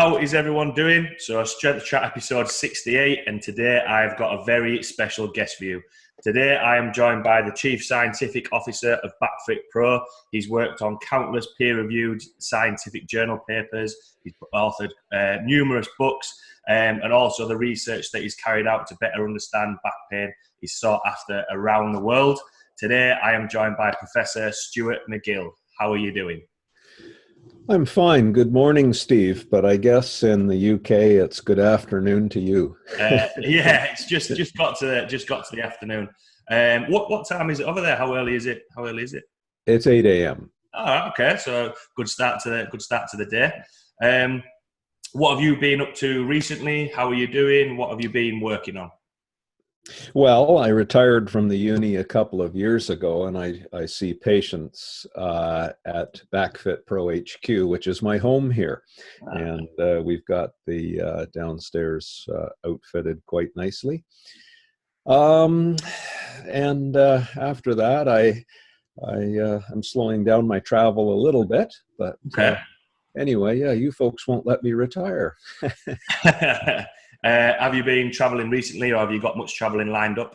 How is everyone doing? So Strength Chat episode 68, and today I've got a very special guest for you. Today I am joined by the Chief Scientific Officer of Backfitpro. He's worked on countless peer-reviewed scientific journal papers. He's authored numerous books, and also the research that he's carried out to better understand back pain is sought after around the world. Today I am joined by Professor Stuart McGill. How are you doing? I'm fine. Good morning, Steve. But I guess in the UK, it's good afternoon to you. Yeah, it's just got to the afternoon. What time is it over there? How early is it? It's 8 a.m. Oh, okay. So good start to the day. What have you been up to recently? How are you doing? What have you been working on? Well, I retired from the uni a couple of years ago, and I see patients at Backfitpro HQ, which is my home here. And we've got the downstairs outfitted quite nicely. And after that, I'm slowing down my travel a little bit, but okay. Anyway, yeah, you folks won't let me retire. Have you been traveling recently, or have you got much traveling lined up?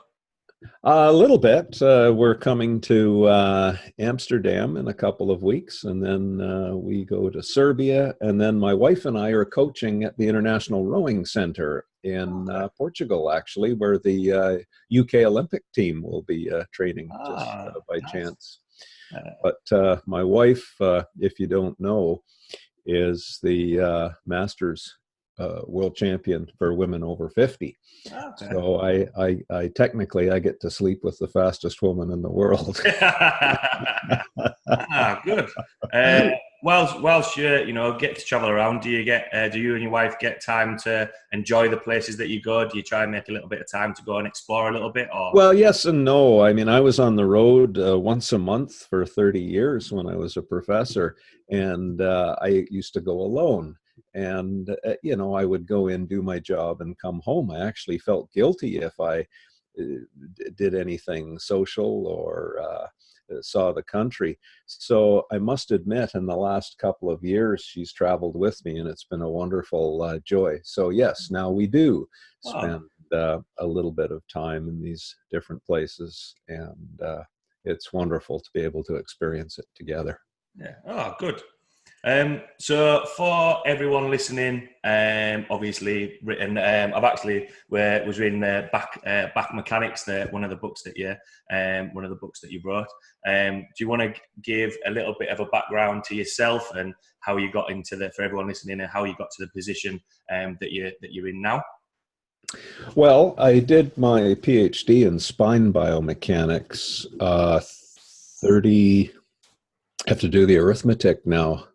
A little bit. We're coming to Amsterdam in a couple of weeks, and then we go to Serbia, and then my wife and I are coaching at the International Rowing Center in Portugal, actually, where the UK Olympic team will be training by chance. But my wife, if you don't know, is the Masters world champion for women over 50. Okay. So I technically I get to sleep with the fastest woman in the world. Good. Whilst you get to travel around, do you and your wife get time to enjoy the places that you go? Do you try and make a little bit of time to go and explore a little bit? Or? Well, yes and no. I mean, I was on the road once a month for 30 years when I was a professor, and I used to go alone. And, I would go in, do my job, and come home. I actually felt guilty if I did anything social or saw the country. So I must admit, in the last couple of years, she's traveled with me, and it's been a wonderful joy. So yes, now we do spend a little bit of time in these different places, and it's wonderful to be able to experience it together. Yeah. Oh, good. So for everyone listening, obviously written, I've actually was reading Back Mechanics, one of the books that you wrote. Do you want to give a little bit of a background to yourself and how you got into for everyone listening, and how you got to the position that you're in now? Well, I did my PhD in spine biomechanics. I have to do the arithmetic now.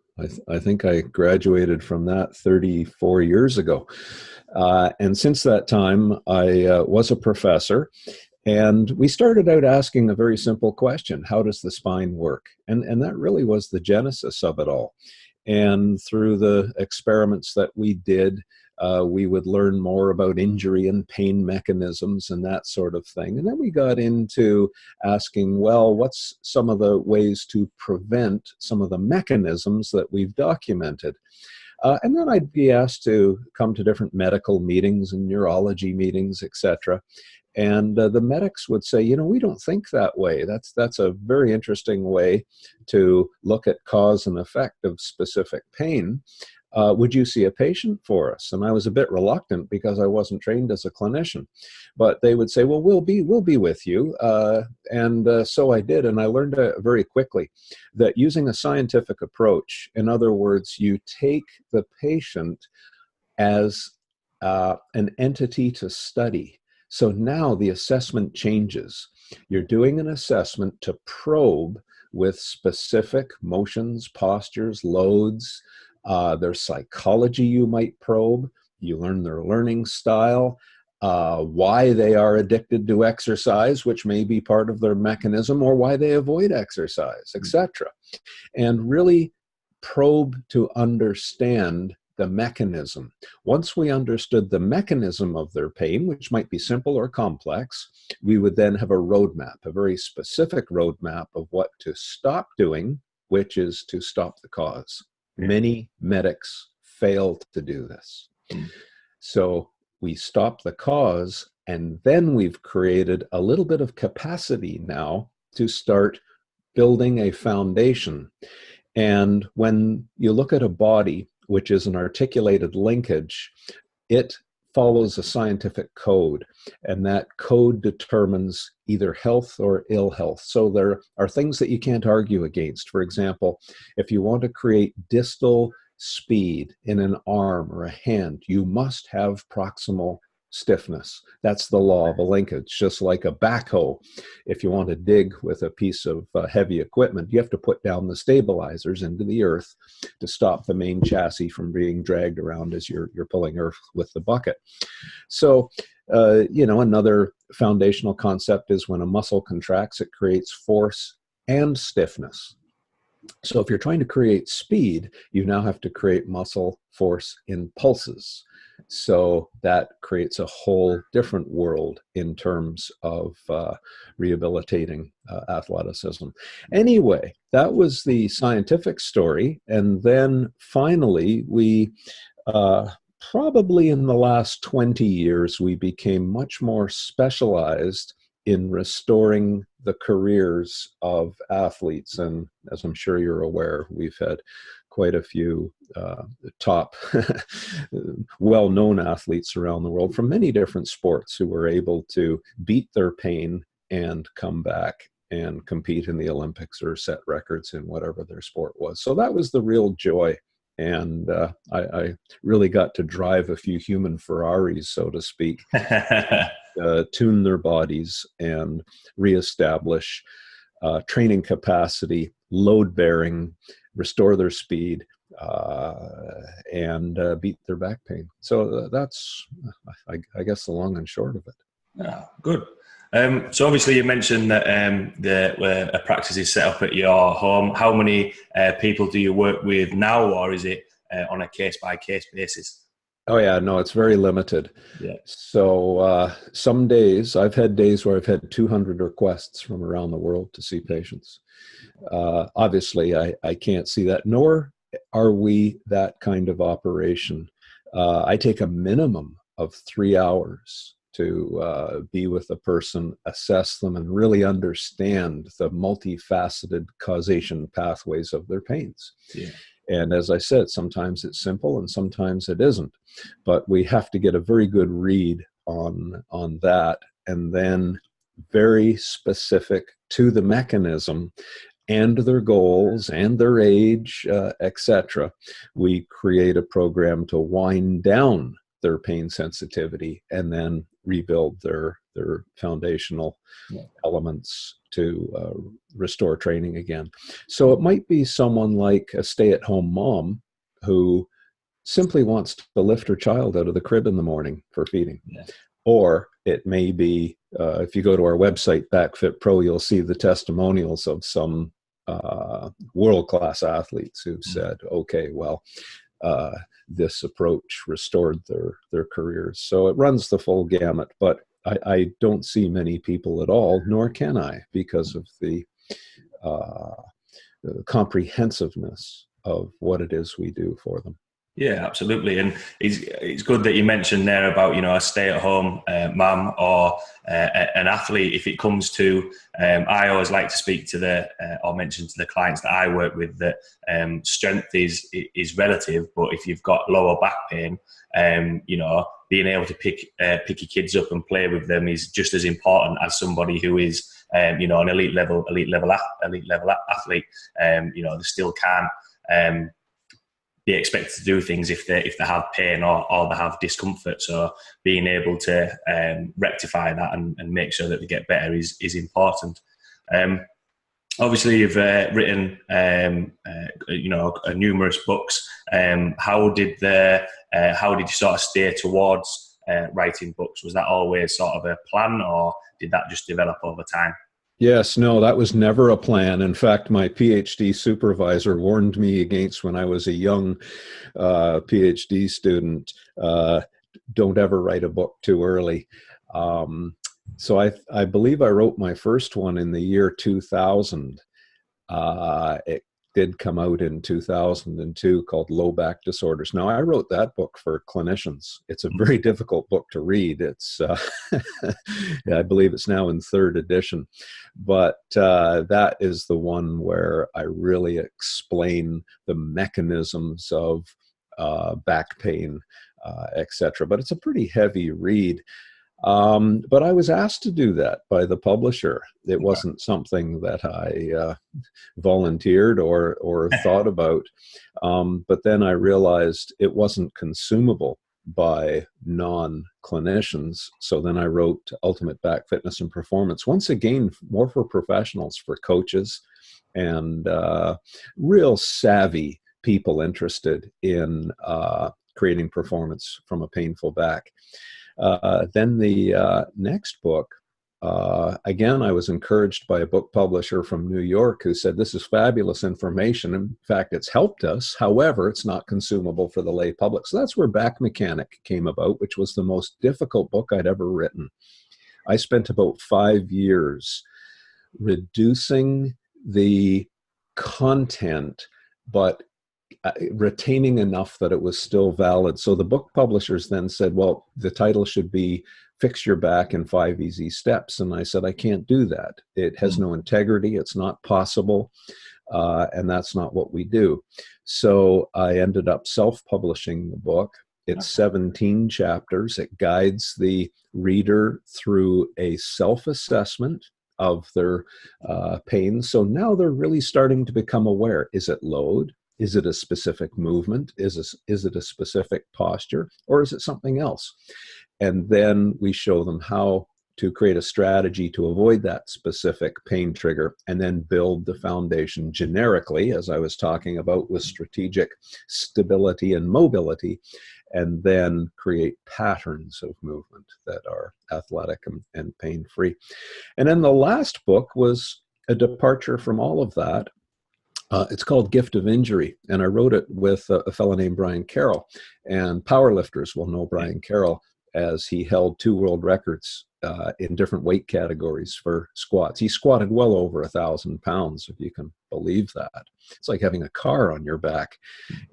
I think I graduated from that 34 years ago. And since that time, I was a professor. And we started out asking a very simple question: how does the spine work? And that really was the genesis of it all. And through the experiments that we did, we would learn more about injury and pain mechanisms and that sort of thing. And then we got into asking, well, what's some of the ways to prevent some of the mechanisms that we've documented? And then I'd be asked to come to different medical meetings and neurology meetings, etc. And the medics would say, we don't think that way. That's a very interesting way to look at cause and effect of specific pain. Would you see a patient for us? And I was a bit reluctant because I wasn't trained as a clinician. But they would say, well, we'll be with you. So I did, and I learned very quickly that using a scientific approach, in other words, you take the patient as an entity to study. So now the assessment changes. You're doing an assessment to probe with specific motions, postures, loads. Their psychology you might probe. You learn their learning style, why they are addicted to exercise, which may be part of their mechanism, or why they avoid exercise, etc. And really probe to understand the mechanism. Once we understood the mechanism of their pain, which might be simple or complex, we would then have a roadmap, a very specific roadmap of what to stop doing, which is to stop the cause. Many medics fail to do this. Mm. So we stop the cause, and then we've created a little bit of capacity now to start building a foundation. And when you look at a body, which is an articulated linkage, it follows a scientific code, and that code determines either health or ill health. So there are things that you can't argue against. For example, if you want to create distal speed in an arm or a hand, you must have proximal stiffness. That's the law of a linkage. Just like a backhoe, if you want to dig with a piece of heavy equipment, you have to put down the stabilizers into the earth to stop the main chassis from being dragged around as you're pulling earth with the bucket. So, another foundational concept is when a muscle contracts, it creates force and stiffness. So if you're trying to create speed, you now have to create muscle force in pulses. So that creates a whole different world in terms of rehabilitating athleticism. Anyway, that was the scientific story. And then finally, we probably in the last 20 years, we became much more specialized in restoring the careers of athletes. And as I'm sure you're aware, we've had quite a few top well-known athletes around the world from many different sports who were able to beat their pain and come back and compete in the Olympics or set records in whatever their sport was. So that was the real joy. And I really got to drive a few human Ferraris, so to speak, tune their bodies and reestablish training capacity, load bearing, restore their speed, and beat their back pain. So that's, I guess, the long and short of it. Yeah, good. So obviously you mentioned that a practice is set up at your home. How many people do you work with now, or is it on a case-by-case basis? Oh yeah, no, it's very limited. Yeah. So some days, I've had days where I've had 200 requests from around the world to see patients. Obviously, I can't see that, nor are we that kind of operation. I take a minimum of 3 hours to be with a person, assess them, and really understand the multifaceted causation pathways of their pains. Yeah. And as I said, sometimes it's simple and sometimes it isn't. But we have to get a very good read on that, and then very specific to the mechanism and their goals and their age, etc. We create a program to wind down their pain sensitivity and then rebuild their foundational elements to restore training again. So it might be someone like a stay-at-home mom who simply wants to lift her child out of the crib in the morning for feeding. Yeah. Or it may be, if you go to our website, Backfitpro, you'll see the testimonials of some world-class athletes who've said, okay, well, this approach restored their careers. So it runs the full gamut, but I don't see many people at all, nor can I, because of the comprehensiveness of what it is we do for them. Yeah, absolutely. And it's good that you mentioned there about, a stay-at-home mum or an athlete. If it comes to, I always like to speak to or mention to the clients that I work with that strength is relative, but if you've got lower back pain, being able to pick your kids up and play with them is just as important as somebody who is, an elite level athlete. They still can be expected to do things if they have pain or they have discomfort. So being able to rectify that and make sure that they get better is important. Obviously, you've written numerous books. How did you sort of steer towards writing books? Was that always sort of a plan, or did that just develop over time? Yes, no, that was never a plan. In fact, my PhD supervisor warned me against, when I was a young PhD student, don't ever write a book too early. So I believe I wrote my first one in the year 2000. did come out in 2002 called Low Back Disorders. Now, I wrote that book for clinicians. It's a very difficult book to read. It's, I believe it's now in 3rd edition, but that is the one where I really explain the mechanisms of back pain, etc. But it's a pretty heavy read. But I was asked to do that by the publisher. It wasn't something that I volunteered or thought about. But then I realized it wasn't consumable by non-clinicians. So then I wrote Ultimate Back Fitness and Performance, once again, more for professionals, for coaches, and real savvy people interested in creating performance from a painful back. Then the next book, again, I was encouraged by a book publisher from New York who said, this is fabulous information. In fact, it's helped us. However, it's not consumable for the lay public. So that's where Back Mechanic came about, which was the most difficult book I'd ever written. I spent about 5 years reducing the content, but retaining enough that it was still valid. So the book publishers then said, well, the title should be Fix Your Back in 5 Easy Steps. And I said, I can't do that. It has no integrity. It's not possible. And that's not what we do. So I ended up self-publishing the book. It's 17 chapters. It guides the reader through a self-assessment of their pain. So now they're really starting to become aware. Is it load? Is it a specific movement? Is it a specific posture? Or is it something else? And then we show them how to create a strategy to avoid that specific pain trigger, and then build the foundation generically, as I was talking about, with strategic stability and mobility, and then create patterns of movement that are athletic and pain-free. And then the last book was a departure from all of that. It's called Gift of Injury, and I wrote it with a fellow named Brian Carroll. And powerlifters will know Brian Carroll, as he held 2 world records in different weight categories for squats. He squatted well over 1,000 pounds, if you can believe that. It's like having a car on your back,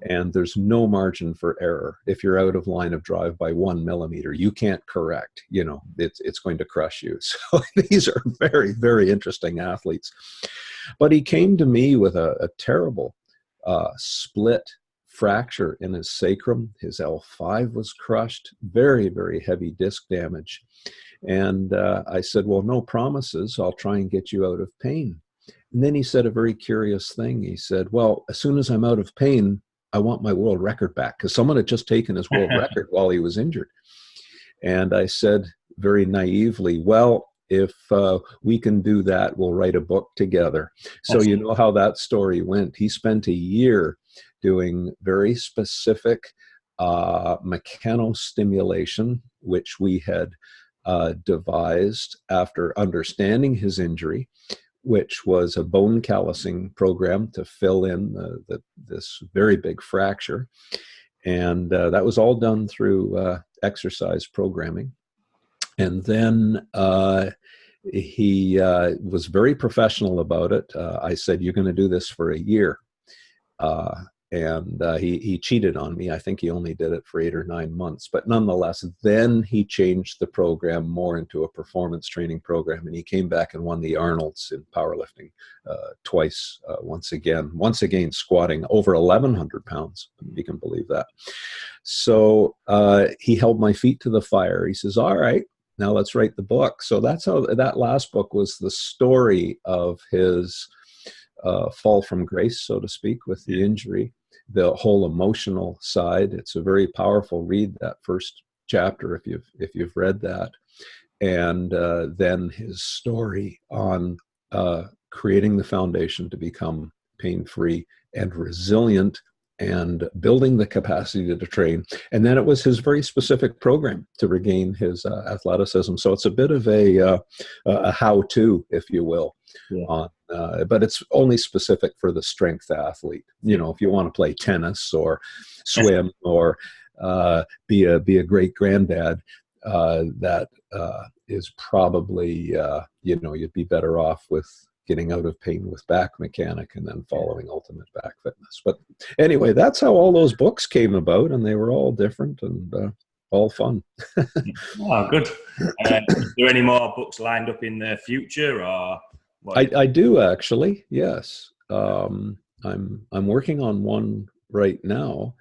and there's no margin for error. If you're out of line of drive by 1 millimeter, you can't correct. You know, it's going to crush you. So these are very, very interesting athletes. But he came to me with a terrible split fracture in his sacrum. His L5 was crushed, very, very heavy disc damage. And I said, well, no promises. I'll try and get you out of pain. And then he said a very curious thing. He said, well, as soon as I'm out of pain, I want my world record back, because someone had just taken his world record while he was injured. And I said very naively, well, if we can do that, we'll write a book together. So you know how that story went. He spent a year doing very specific mechanostimulation, which we had devised after understanding his injury, which was a bone callousing program to fill in this very big fracture. And that was all done through exercise programming. And then he was very professional about it. I said, you're going to do this for a year. And he cheated on me. I think he only did it for 8 or 9 months. But nonetheless, then he changed the program more into a performance training program. And he came back and won the Arnold's in powerlifting twice, once again squatting over 1,100 pounds, if you can believe that. So he held my feet to the fire. He says, all right, now let's write the book. So that's how that last book was the story of his fall from grace, so to speak, with the injury, the whole emotional side. It's a very powerful read, that first chapter, if you've read that. And then his story on creating the foundation to become pain-free and resilient, and building the capacity to train. And then it was his very specific program to regain his athleticism. So it's a bit of a how-to, if you will, but it's only specific for the strength athlete. You know, if you want to play tennis or swim or be a great granddad, that is probably, you'd be better off with getting out of pain with back mechanic, and then following ultimate back fitness. But anyway, that's how all those books came about, and they were all different and all fun. Oh, good. Is there any more books lined up in the future, or what? I do actually, yes. I'm working on one right now.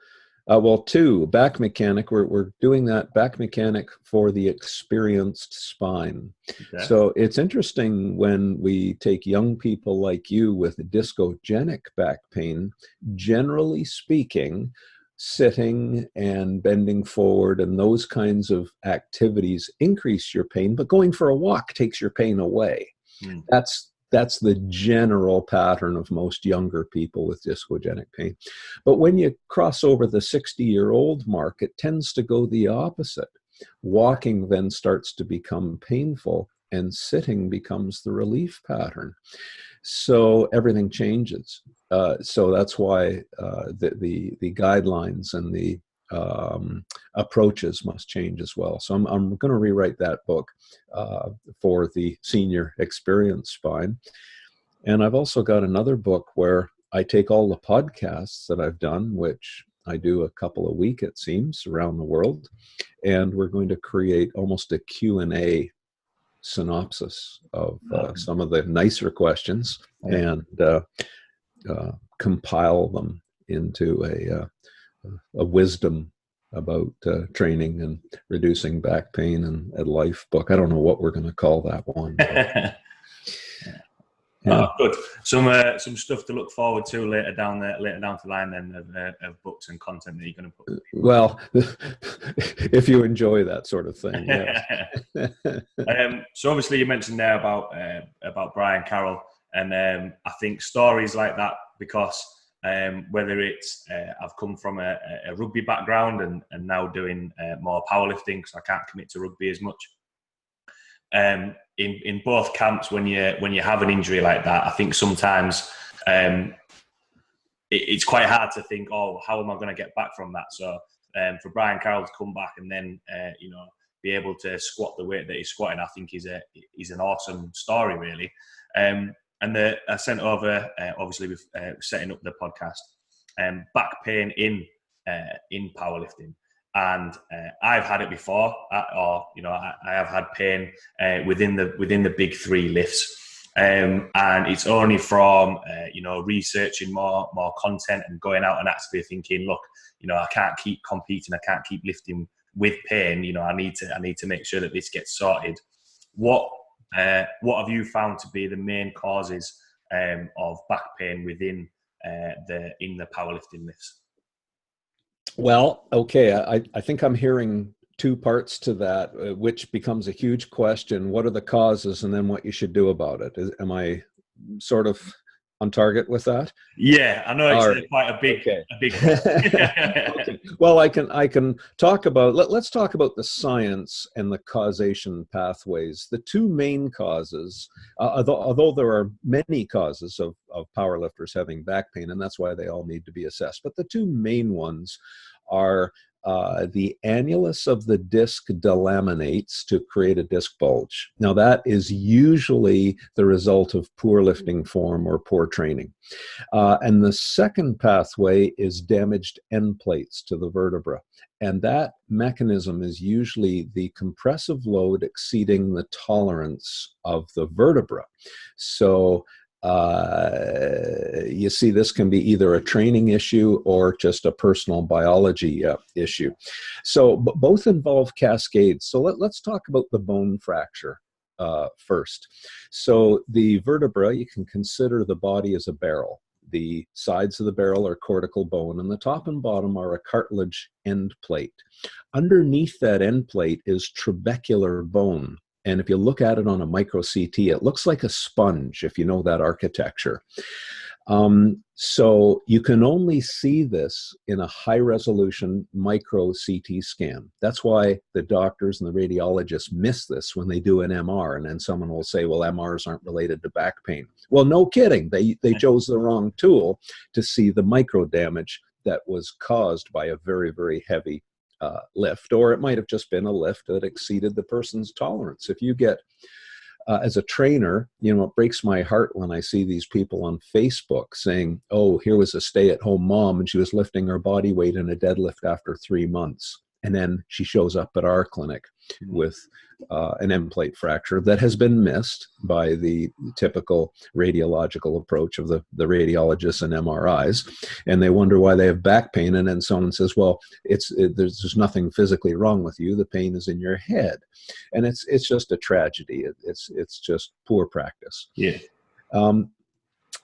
Well, two, back mechanic. We're doing that back mechanic for the experienced spine. Okay. So it's interesting when we take young people like you with discogenic back pain, generally speaking, sitting and bending forward and those kinds of activities increase your pain, but going for a walk takes your pain away. Mm. That's the general pattern of most younger people with discogenic pain. But when you cross over the 60-year-old mark, it tends to go the opposite. Walking then starts to become painful, and sitting becomes the relief pattern. So everything changes. So that's why the guidelines and the approaches must change as well. So I'm going to rewrite that book for the senior experienced spine. And I've also got another book where I take all the podcasts that I've done, which I do a couple a week, it seems, around the world. And we're going to create almost a Q&A synopsis of some of the nicer questions and compile them into a wisdom about training and reducing back pain and life book. I don't know what we're going to call that one. Oh, good. Some stuff to look forward to later down the line then of books and content that you're going to put. Well, if you enjoy that sort of thing. Yeah. So obviously you mentioned there about Brian Carroll, and I think stories like that, because whether it's I've come from a rugby background and now doing more powerlifting because I can't commit to rugby as much. In both camps, when you have an injury like that, I think sometimes it's quite hard to think, oh, how am I going to get back from that? So for Brian Carroll to come back and then be able to squat the weight that he's squatting, I think is an awesome story, really. I sent over, obviously with setting up the podcast, back pain in powerlifting. And I've had it before, I have had pain within the big three lifts, and it's only from researching more content and going out and actually thinking, look, I can't keep competing, I can't keep lifting with pain. I need to make sure that this gets sorted. What have you found to be the main causes of back pain within the powerlifting lifts? Well, okay, I think I'm hearing two parts to that, which becomes a huge question. What are the causes, and then what you should do about it? Am I sort of on target with that? Yeah, I know it's quite a big Okay. Well, I can talk about, let's talk about the science and the causation pathways. The two main causes, although there are many causes of powerlifters having back pain, and that's why they all need to be assessed, but the two main ones are the annulus of the disc delaminates to create a disc bulge. Now, that is usually the result of poor lifting form or poor training. And the second pathway is damaged end plates to the vertebra. And that mechanism is usually the compressive load exceeding the tolerance of the vertebra. So you see, this can be either a training issue or just a personal biology issue. So both involve cascades. So let's talk about the bone fracture first. So the vertebra, you can consider the body as a barrel. The sides of the barrel are cortical bone, and the top and bottom are a cartilage end plate. Underneath that end plate is trabecular bone. And if you look at it on a micro CT, it looks like a sponge, if you know that architecture. So you can only see this in a high-resolution micro CT scan. That's why the doctors and the radiologists miss this when they do an MR, and then someone will say, well, MRs aren't related to back pain. Well, no kidding. They chose the wrong tool to see the micro damage that was caused by a very, very heavy lift, or it might have just been a lift that exceeded the person's tolerance. If you get as a trainer, it breaks my heart when I see these people on Facebook saying, oh, here was a stay-at-home mom and she was lifting her body weight in a deadlift after 3 months. And then she shows up at our clinic with an end plate fracture that has been missed by the typical radiological approach of the radiologists and MRIs. And they wonder why they have back pain. And then someone says, well, there's nothing physically wrong with you. The pain is in your head. And it's just a tragedy. It's just poor practice. Yeah. In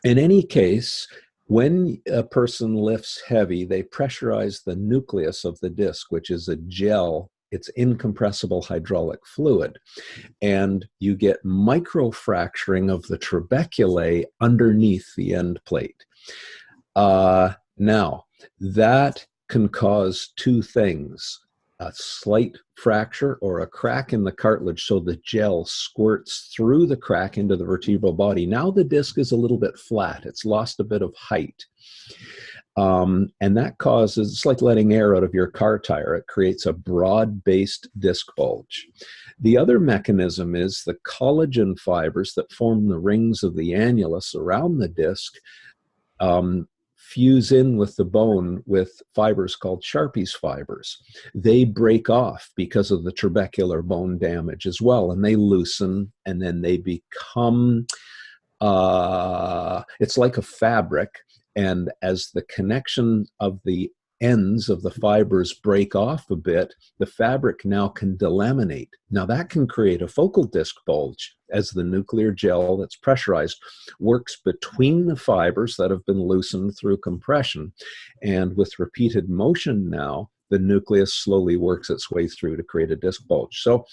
any case, when a person lifts heavy, they pressurize the nucleus of the disc, which is a gel. It's incompressible hydraulic fluid. And you get microfracturing of the trabeculae underneath the end plate. Now, that can cause two things: a slight fracture or a crack in the cartilage, so the gel squirts through the crack into the vertebral body. Now the disc is a little bit flat. It's lost a bit of height. And that causes, it's like letting air out of your car tire. It creates a broad-based disc bulge. The other mechanism is the collagen fibers that form the rings of the annulus around the disc fuse in with the bone with fibers called Sharpie's fibers. They break off because of the trabecular bone damage as well, and they loosen, and then they become, it's like a fabric, and as the connection of the ends of the fibers break off a bit, the fabric now can delaminate. Now that can create a focal disc bulge as the nuclear gel that's pressurized works between the fibers that have been loosened through compression. And with repeated motion now, the nucleus slowly works its way through to create a disc bulge. So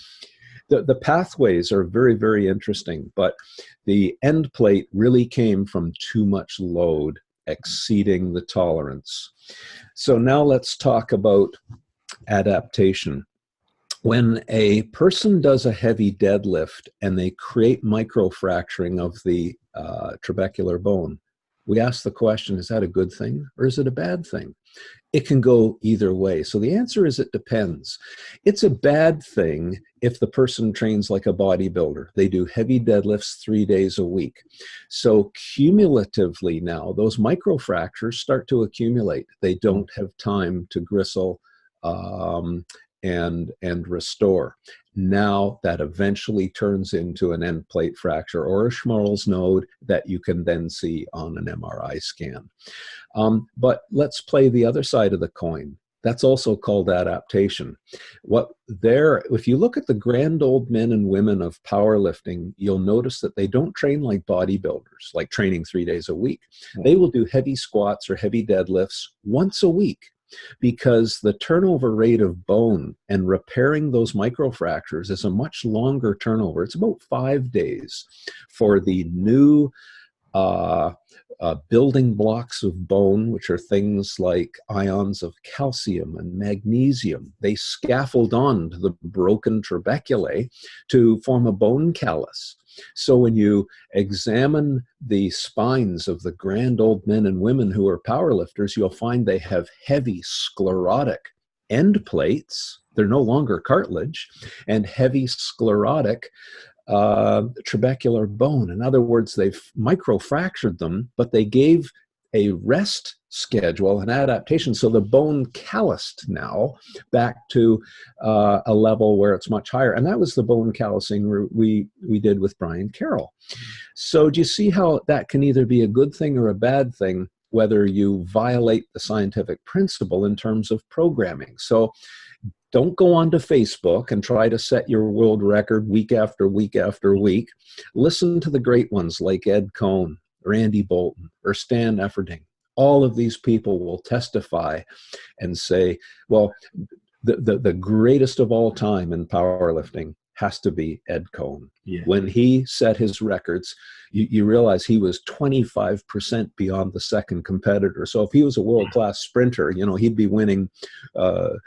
the pathways are very, very interesting, but the end plate really came from too much load exceeding the tolerance. So now let's talk about adaptation. When a person does a heavy deadlift and they create microfracturing of the trabecular bone, we ask the question, is that a good thing or is it a bad thing? It can go either way. So the answer is it depends. It's a bad thing if the person trains like a bodybuilder. They do heavy deadlifts 3 days a week. So cumulatively now, those microfractures start to accumulate. They don't have time to gristle and restore. Now that eventually turns into an end plate fracture or a Schmorl's node that you can then see on an MRI scan. But let's play the other side of the coin. That's also called adaptation. If you look at the grand old men and women of powerlifting, you'll notice that they don't train like bodybuilders, like training 3 days a week. They will do heavy squats or heavy deadlifts once a week, because the turnover rate of bone and repairing those microfractures is a much longer turnover. It's about 5 days for the new building blocks of bone, which are things like ions of calcium and magnesium. They scaffold on to the broken trabeculae to form a bone callus. So when you examine the spines of the grand old men and women who are powerlifters, you'll find they have heavy sclerotic end plates. They're no longer cartilage, and heavy sclerotic trabecular bone. In other words, they've microfractured them, but they gave a rest schedule, an adaptation, so the bone calloused now back to a level where it's much higher. And that was the bone callousing we did with Brian Carroll. So do you see how that can either be a good thing or a bad thing, whether you violate the scientific principle in terms of programming? So don't go onto Facebook and try to set your world record week after week after week. Listen to the great ones like Ed Cohn, Randy Bolton, or Stan Efferding. All of these people will testify and say, well, the greatest of all time in powerlifting has to be Ed Cohn. Yeah. When he set his records, you realize he was 25% beyond the second competitor. So if he was a world-class sprinter, he'd be winning the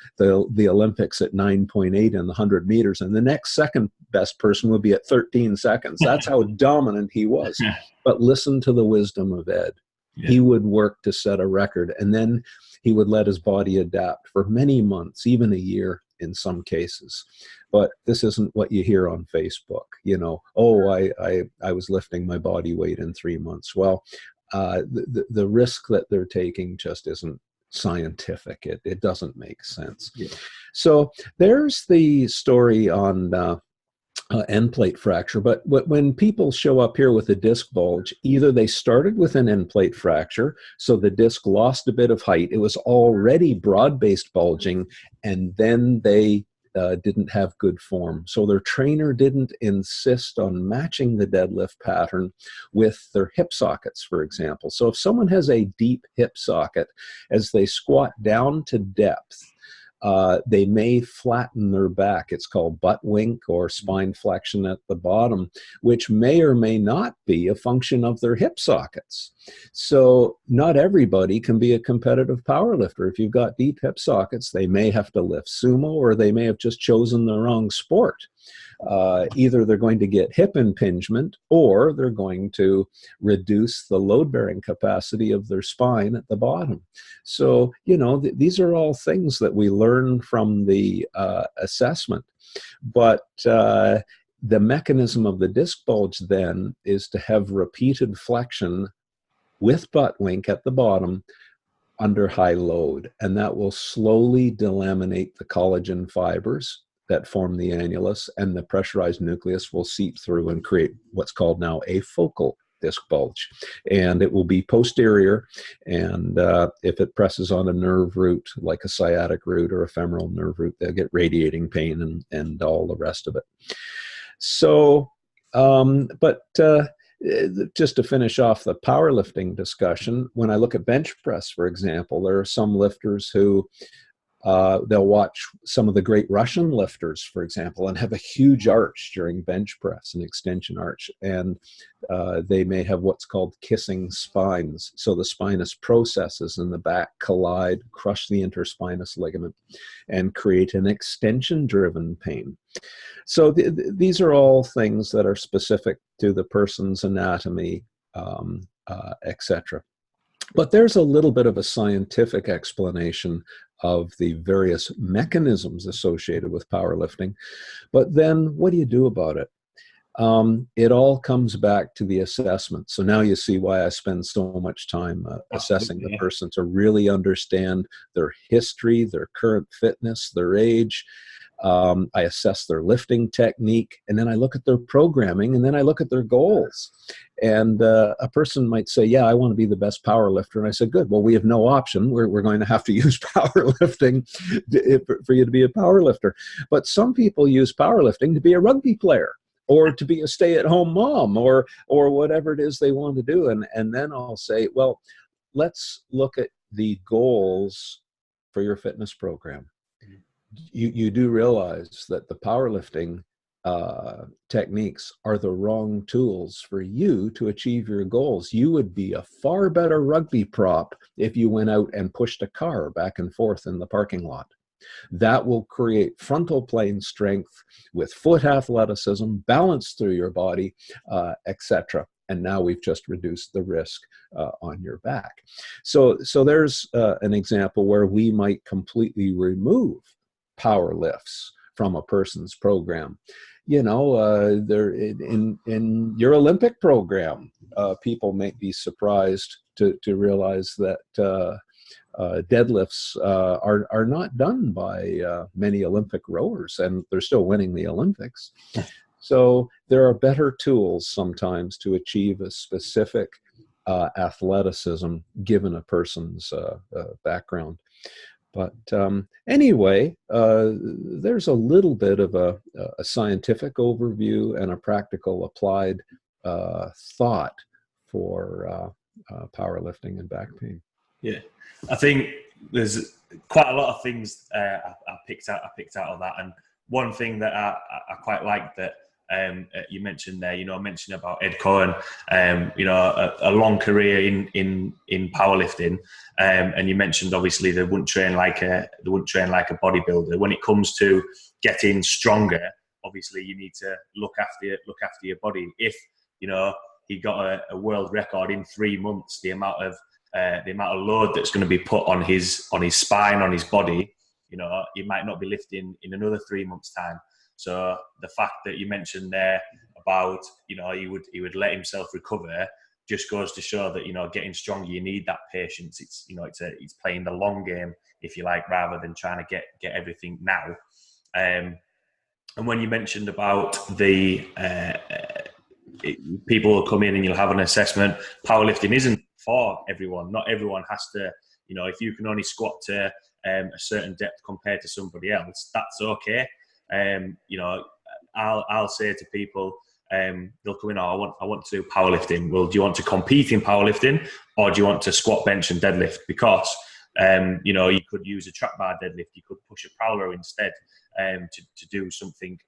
Olympics at 9.8 in the 100 meters, and the next second best person would be at 13 seconds. That's how dominant he was. But listen to the wisdom of Ed. He would work to set a record, and then he would let his body adapt for many months, even a year in some cases. But this isn't what you hear on Facebook, oh, I was lifting my body weight in 3 months. Well, the risk that they're taking just isn't scientific. It doesn't make sense. Yeah. So there's the story on end plate fracture. But when people show up here with a disc bulge, either they started with an end plate fracture, so the disc lost a bit of height, it was already broad-based bulging, and then they didn't have good form. So their trainer didn't insist on matching the deadlift pattern with their hip sockets, for example. So if someone has a deep hip socket, as they squat down to depth, they may flatten their back. It's called butt wink or spine flexion at the bottom, which may or may not be a function of their hip sockets. So not everybody can be a competitive power lifter. If you've got deep hip sockets, they may have to lift sumo, or they may have just chosen the wrong sport. Either they're going to get hip impingement, or they're going to reduce the load-bearing capacity of their spine at the bottom. So, these are all things that we learn from the assessment. But the mechanism of the disc bulge then is to have repeated flexion with butt wink at the bottom under high load, and that will slowly delaminate the collagen fibers that form the annulus, and the pressurized nucleus will seep through and create what's called now a focal disc bulge. And it will be posterior, and if it presses on a nerve root like a sciatic root or a femoral nerve root, they'll get radiating pain and all the rest of it. So, just to finish off the powerlifting discussion, when I look at bench press, for example, there are some lifters who they'll watch some of the great Russian lifters, for example, and have a huge arch during bench press, an extension arch. And they may have what's called kissing spines. So the spinous processes in the back collide, crush the interspinous ligament, and create an extension-driven pain. So these are all things that are specific to the person's anatomy, etc. But there's a little bit of a scientific explanation of the various mechanisms associated with powerlifting. But then what do you do about it? It all comes back to the assessment. So now you see why I spend so much time assessing the person, to really understand their history, their current fitness, their age. I assess their lifting technique, and then I look at their programming, and then I look at their goals. And a person might say, yeah, I want to be the best power lifter. And I said, good, well, we have no option. We're going to have to use powerlifting for you to be a power lifter. But some people use powerlifting to be a rugby player, or to be a stay-at-home mom, or whatever it is they want to do. And then I'll say, well, let's look at the goals for your fitness program. You do realize that the powerlifting techniques are the wrong tools for you to achieve your goals. You would be a far better rugby prop if you went out and pushed a car back and forth in the parking lot. That will create frontal plane strength with foot athleticism, balance through your body, etc. And now we've just reduced the risk on your back. So there's an example where we might completely remove power lifts from a person's program. They're in your Olympic program, people may be surprised to realize that deadlifts are not done by many Olympic rowers, and they're still winning the Olympics. So there are better tools sometimes to achieve a specific athleticism given a person's background. But anyway, there's a little bit of a scientific overview and a practical applied thought for powerlifting and back pain. Yeah, I think there's quite a lot of things I picked out of that, and one thing that I quite like that you mentioned there, I mentioned about Ed Cohen, a long career in powerlifting, and you mentioned obviously they wouldn't train like a bodybuilder. When it comes to getting stronger, obviously you need to look after your body. If he got a world record in 3 months. The amount of load that's going to be put on his spine, on his body, you know, he might not be lifting in another 3 months' time. So the fact that you mentioned there about, you know, he would let himself recover just goes to show that, you know, getting stronger, you need that patience. It's, you know, it's playing the long game, if you like, rather than trying to get everything now. And when you mentioned about the people will come in and you'll have an assessment, powerlifting isn't for everyone. Not everyone has to, you know, if you can only squat to a certain depth compared to somebody else, that's okay. You know, I'll say to people, they'll come in, oh, I want to do powerlifting. Well, do you want to compete in powerlifting, or do you want to squat, bench and deadlift? Because you know, you could use a trap bar deadlift, you could push a prowler instead, to do something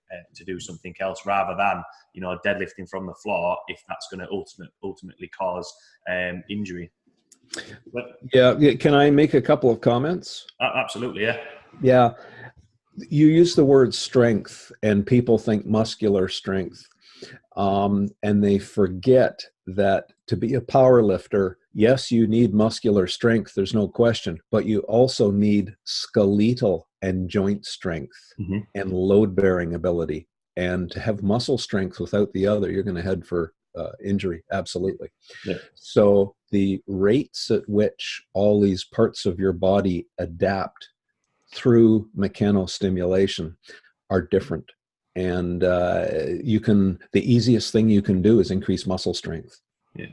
else, rather than, you know, deadlifting from the floor, if that's going to ultimately cause injury. But, Yeah, can I make a couple of comments? Absolutely, yeah. Yeah, you use the word strength, and people think muscular strength. And they forget that to be a power lifter, yes, you need muscular strength, there's no question, but you also need skeletal and joint strength and load-bearing ability. And to have muscle strength without the other, you're going to head for injury, absolutely. Yeah. So the rates at which all these parts of your body adapt through mechanostimulation are different. And the easiest thing you can do is increase muscle strength. Yeah.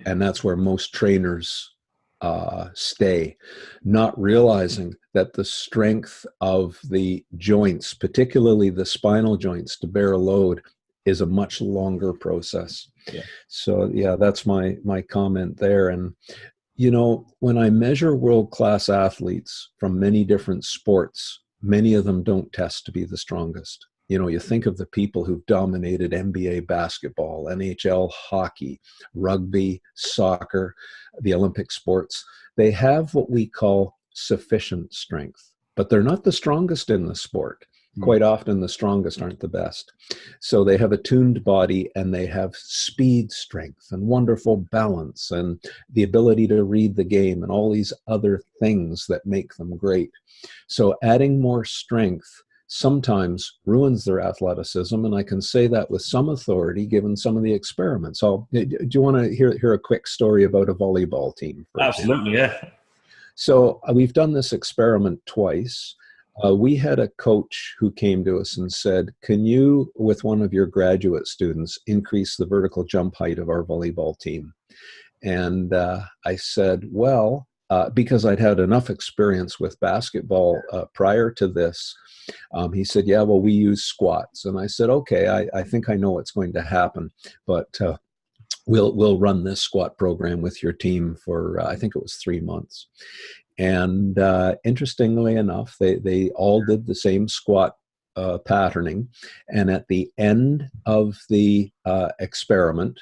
And that's where most trainers stay, not realizing that the strength of the joints, particularly the spinal joints, to bear a load is a much longer process. Yeah. So yeah, that's my comment there. And you know, when I measure world-class athletes from many different sports, many of them don't test to be the strongest. You know, you think of the people who've dominated NBA basketball, NHL hockey, rugby, soccer, the Olympic sports. They have what we call sufficient strength, but they're not the strongest in the sport. Quite often the strongest aren't the best. So they have a tuned body, and they have speed strength and wonderful balance and the ability to read the game and all these other things that make them great. So adding more strength sometimes ruins their athleticism, and I can say that with some authority given some of the experiments. Do you want to hear a quick story about a volleyball team? Absolutely, yeah. So we've done this experiment twice. We had a coach who came to us and said, can you, with one of your graduate students, increase the vertical jump height of our volleyball team? And I said, well, because I'd had enough experience with basketball prior to this, he said, yeah, well, we use squats. And I said, okay, I think I know what's going to happen, but we'll run this squat program with your team for, I think it was 3 months. And interestingly enough, they all did the same squat patterning. And at the end of the experiment,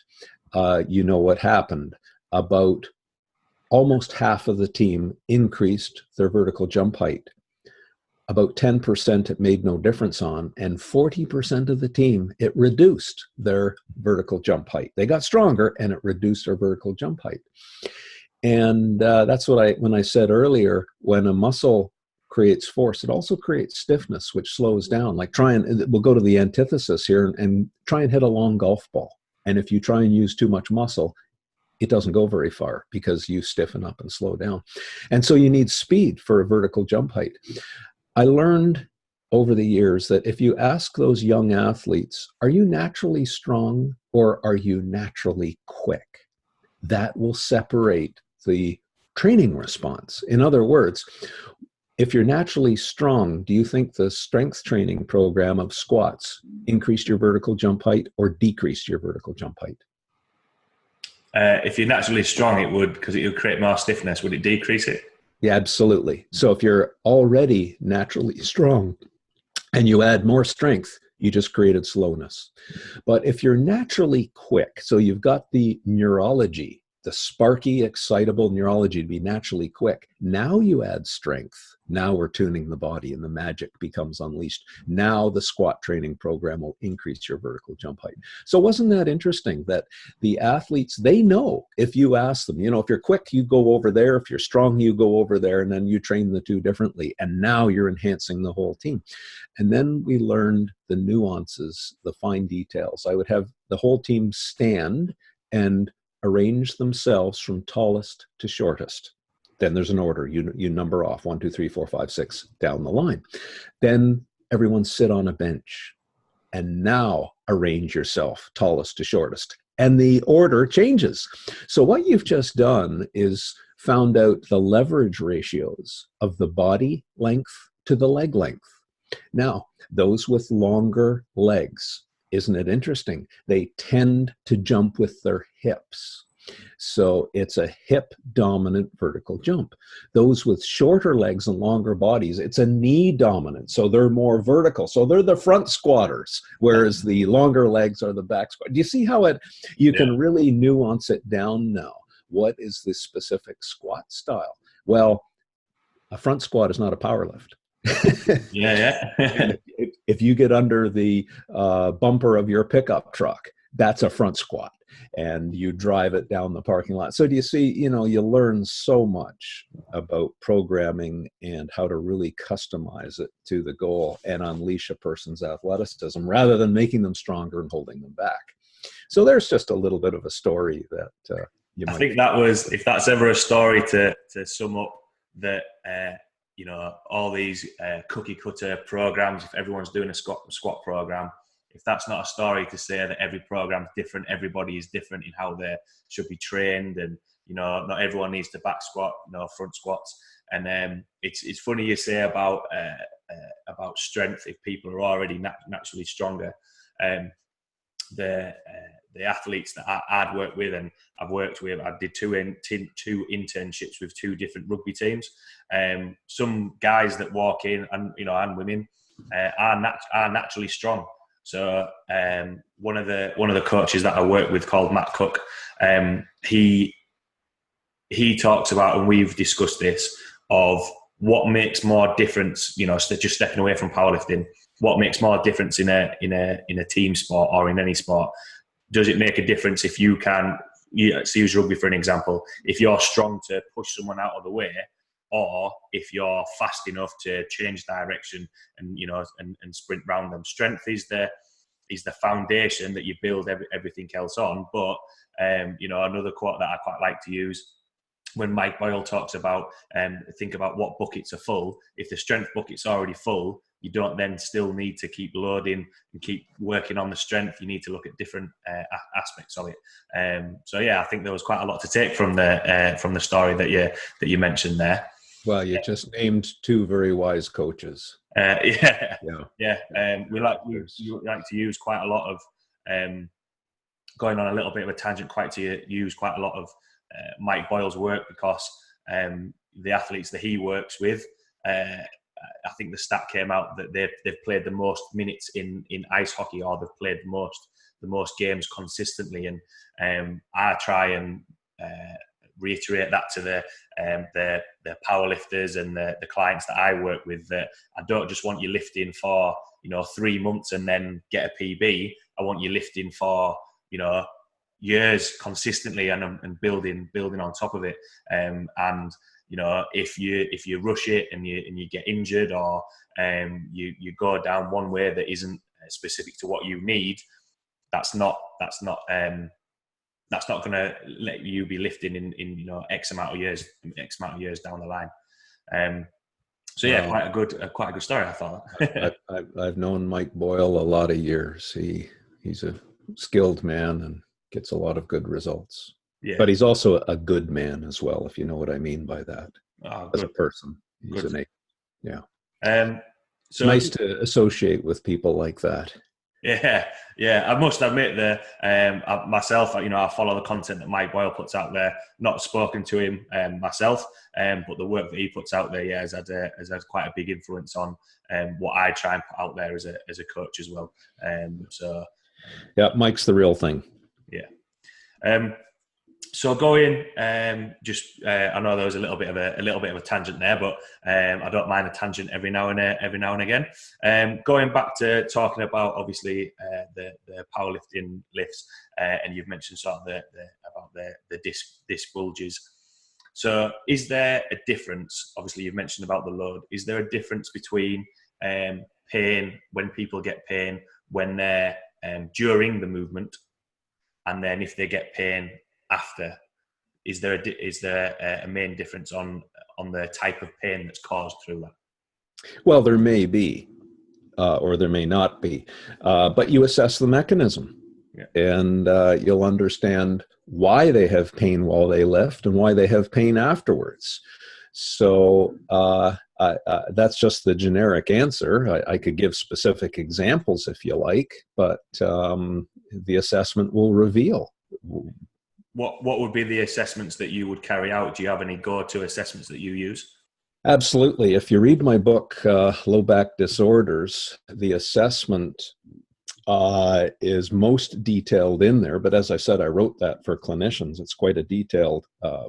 you know what happened. About almost half of the team increased their vertical jump height. About 10% it made no difference on, and 40% of the team, it reduced their vertical jump height. They got stronger, and it reduced their vertical jump height. And that's what when I said earlier, when a muscle creates force, it also creates stiffness, which slows down. Like we'll go to the antithesis here and try and hit a long golf ball. And if you try and use too much muscle, it doesn't go very far because you stiffen up and slow down. And so you need speed for a vertical jump height. I learned over the years that if you ask those young athletes, are you naturally strong or are you naturally quick? That will separate the training response. In other words, if you're naturally strong, do you think the strength training program of squats increased your vertical jump height or decreased your vertical jump height? If you're naturally strong, it would, because it would create more stiffness. Would it decrease it? Yeah, absolutely. So if you're already naturally strong and you add more strength, you just created slowness. But if you're naturally quick, so you've got the neurology, the sparky, excitable neurology to be naturally quick, now you add strength. Now we're tuning the body and the magic becomes unleashed. Now the squat training program will increase your vertical jump height. So wasn't that interesting that the athletes, they know if you ask them, if you're quick, you go over there. If you're strong, you go over there. And then you train the two differently. And now you're enhancing the whole team. And then we learned the nuances, the fine details. I would have the whole team stand and arrange themselves from tallest to shortest. Then there's an order. You number off 1, 2, 3, 4, 5, 6 down the line. Then everyone sit on a bench. And now arrange yourself tallest to shortest. And the order changes. So what you've just done is found out the leverage ratios of the body length to the leg length. Now, those with longer legs, isn't it interesting? They tend to jump with their hips. So it's a hip dominant vertical jump. Those with shorter legs and longer bodies, it's a knee dominant. So they're more vertical. So they're the front squatters, whereas the longer legs are the back squatters. Do you see how you can really nuance it down now? What is the specific squat style? Well, a front squat is not a power lift. And if you get under the bumper of your pickup truck, that's a front squat, and you drive it down the parking lot. So do you see, you learn so much about programming and how to really customize it to the goal and unleash a person's athleticism rather than making them stronger and holding them back. So there's just a little bit of a story that I think that was, if that's ever a story to sum up that, all these cookie cutter programs, if everyone's doing a squat program, if that's not a story to say that every program's different, everybody is different in how they should be trained, and not everyone needs to back squat, front squats. And it's funny you say about strength. If people are already naturally stronger, the athletes that I'd worked with and I've worked with, I did two internships with two different rugby teams. Some guys that walk in and women are naturally strong. So one of the coaches that I work with, called Matt Cook, he talks about, and we've discussed this, of what makes more difference. Just stepping away from powerlifting, what makes more difference in a team sport or in any sport? Does it make a difference if you can? Let's use rugby for an example. If you're strong to push someone out of the way, or if you're fast enough to change direction and and sprint round them. Strength is the foundation that you build everything else on. But another quote that I quite like to use, when Mike Boyle talks about think about what buckets are full. If the strength bucket's already full, you don't then still need to keep loading and keep working on the strength. You need to look at different aspects of it. I think there was quite a lot to take from the story that you mentioned there. Well, you just named two very wise coaches. We like to use quite a lot of going on a little bit of a tangent. Use quite a lot of Mike Boyle's work, because the athletes that he works with, I think the stat came out that they've played the most minutes in ice hockey, or they've played the most games consistently. And I try and reiterate that to the powerlifters and the clients that I work with, that I don't just want you lifting for 3 months and then get a PB. I want you lifting for years consistently and building on top of it. If you rush it and you get injured, or you go down one way that isn't specific to what you need, that's not going to let you be lifting in X amount of years down the line. Quite a good story, I thought. I've known Mike Boyle a lot of years. He's a skilled man and gets a lot of good results. Yeah. But he's also a good man as well, if you know what I mean by that. As a person, he's yeah. It's nice to associate with people like that. Yeah. I must admit that myself, I follow the content that Mike Boyle puts out there. Not spoken to him myself, but the work that he puts out there, has had quite a big influence on what I try and put out there as a coach as well. Yeah, Mike's the real thing. Yeah. So going, I know there was a little bit of a tangent there, but I don't mind a tangent every now and again. Going back to talking about obviously the powerlifting lifts, and you've mentioned sort of the disc bulges. So is there a difference? Obviously, you've mentioned about the load. Is there a difference between pain, when people get pain when they're during the movement, and then if they get pain after? Is there a main difference on the type of pain that's caused through that? Well, there may be, or there may not be, but you assess the mechanism. Yeah. And you'll understand why they have pain while they lift and why they have pain afterwards. So that's just the generic answer. I could give specific examples if you like, but the assessment will reveal. What would be the assessments that you would carry out? Do you have any go-to assessments that you use? Absolutely. If you read my book, Low Back Disorders, the assessment is most detailed in there. But as I said, I wrote that for clinicians. It's quite a detailed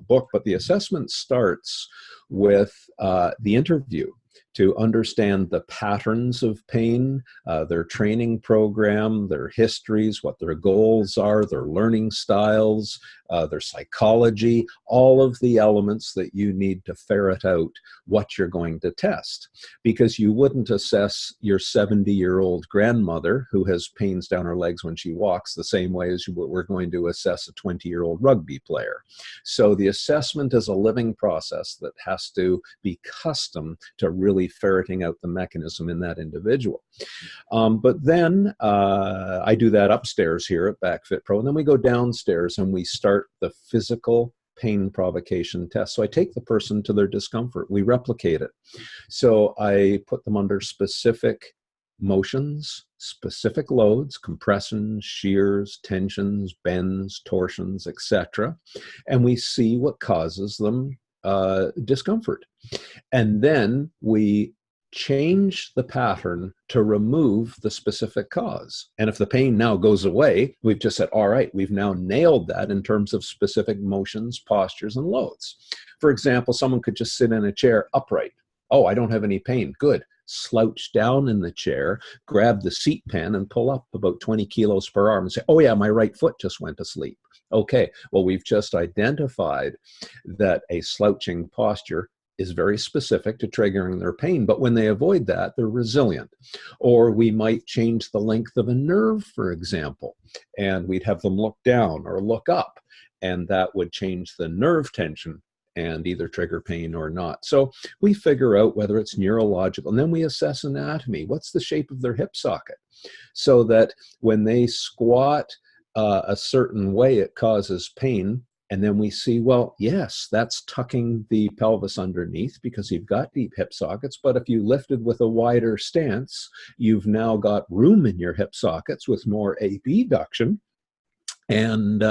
book. But the assessment starts with the interview to understand the patterns of pain, their training program, their histories, what their goals are, their learning styles, their psychology, all of the elements that you need to ferret out what you're going to test. Because you wouldn't assess your 70-year-old grandmother who has pains down her legs when she walks the same way as we're going to assess a 20-year-old rugby player. So the assessment is a living process that has to be custom to really ferreting out the mechanism in that individual. But then I do that upstairs here at Backfitpro, and then we go downstairs and we start the physical pain provocation test. So I take the person to their discomfort. We replicate it. So I put them under specific motions, specific loads, compressions, shears, tensions, bends, torsions, etc. And we see what causes them discomfort. And then we change the pattern to remove the specific cause. And if the pain now goes away, we've just said, all right, we've now nailed that in terms of specific motions, postures, and loads. For example, someone could just sit in a chair upright. Oh, I don't have any pain. Good. Slouch down in the chair, grab the seat pen and pull up about 20 kilos per arm and say, oh yeah, my right foot just went to sleep. Okay, well, we've just identified that a slouching posture is very specific to triggering their pain, but when they avoid that, they're resilient. Or we might change the length of a nerve, for example, and we'd have them look down or look up, and that would change the nerve tension and either trigger pain or not. So we figure out whether it's neurological, and then we assess anatomy. What's the shape of their hip socket? So that when they squat a certain way, it causes pain. And then we see, well, yes, that's tucking the pelvis underneath because you've got deep hip sockets. But if you lifted with a wider stance, you've now got room in your hip sockets with more abduction. And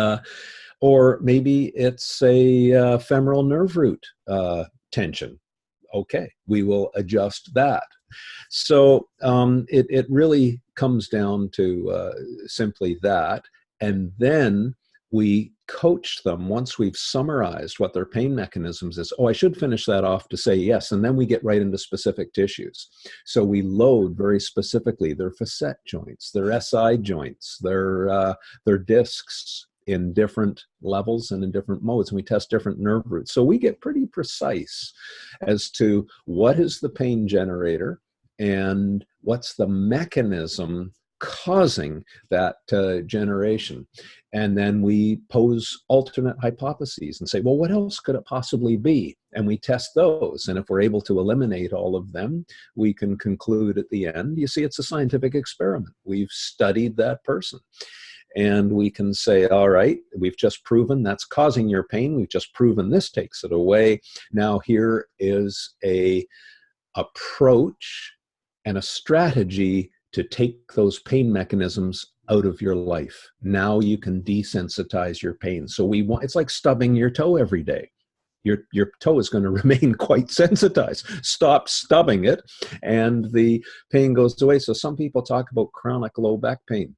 or maybe it's a femoral nerve root tension. Okay, we will adjust that. So it really comes down to simply that. And then we coach them once we've summarized what their pain mechanisms is. Oh, I should finish that off to say yes. And then we get right into specific tissues. So we load very specifically their facet joints, their SI joints, their discs in different levels and in different modes. And we test different nerve roots. So we get pretty precise as to what is the pain generator and what's the mechanism causing that generation. And then we pose alternate hypotheses and say, well, what else could it possibly be? And we test those. And if we're able to eliminate all of them, we can conclude at the end, you see, it's a scientific experiment. We've studied that person. And we can say, all right, we've just proven that's causing your pain. We've just proven this takes it away. Now here is a approach and a strategy to take those pain mechanisms out of your life. Now you can desensitize your pain. So it's like stubbing your toe every day. Your toe is going to remain quite sensitized. Stop stubbing it and the pain goes away. So some people talk about chronic low back pain.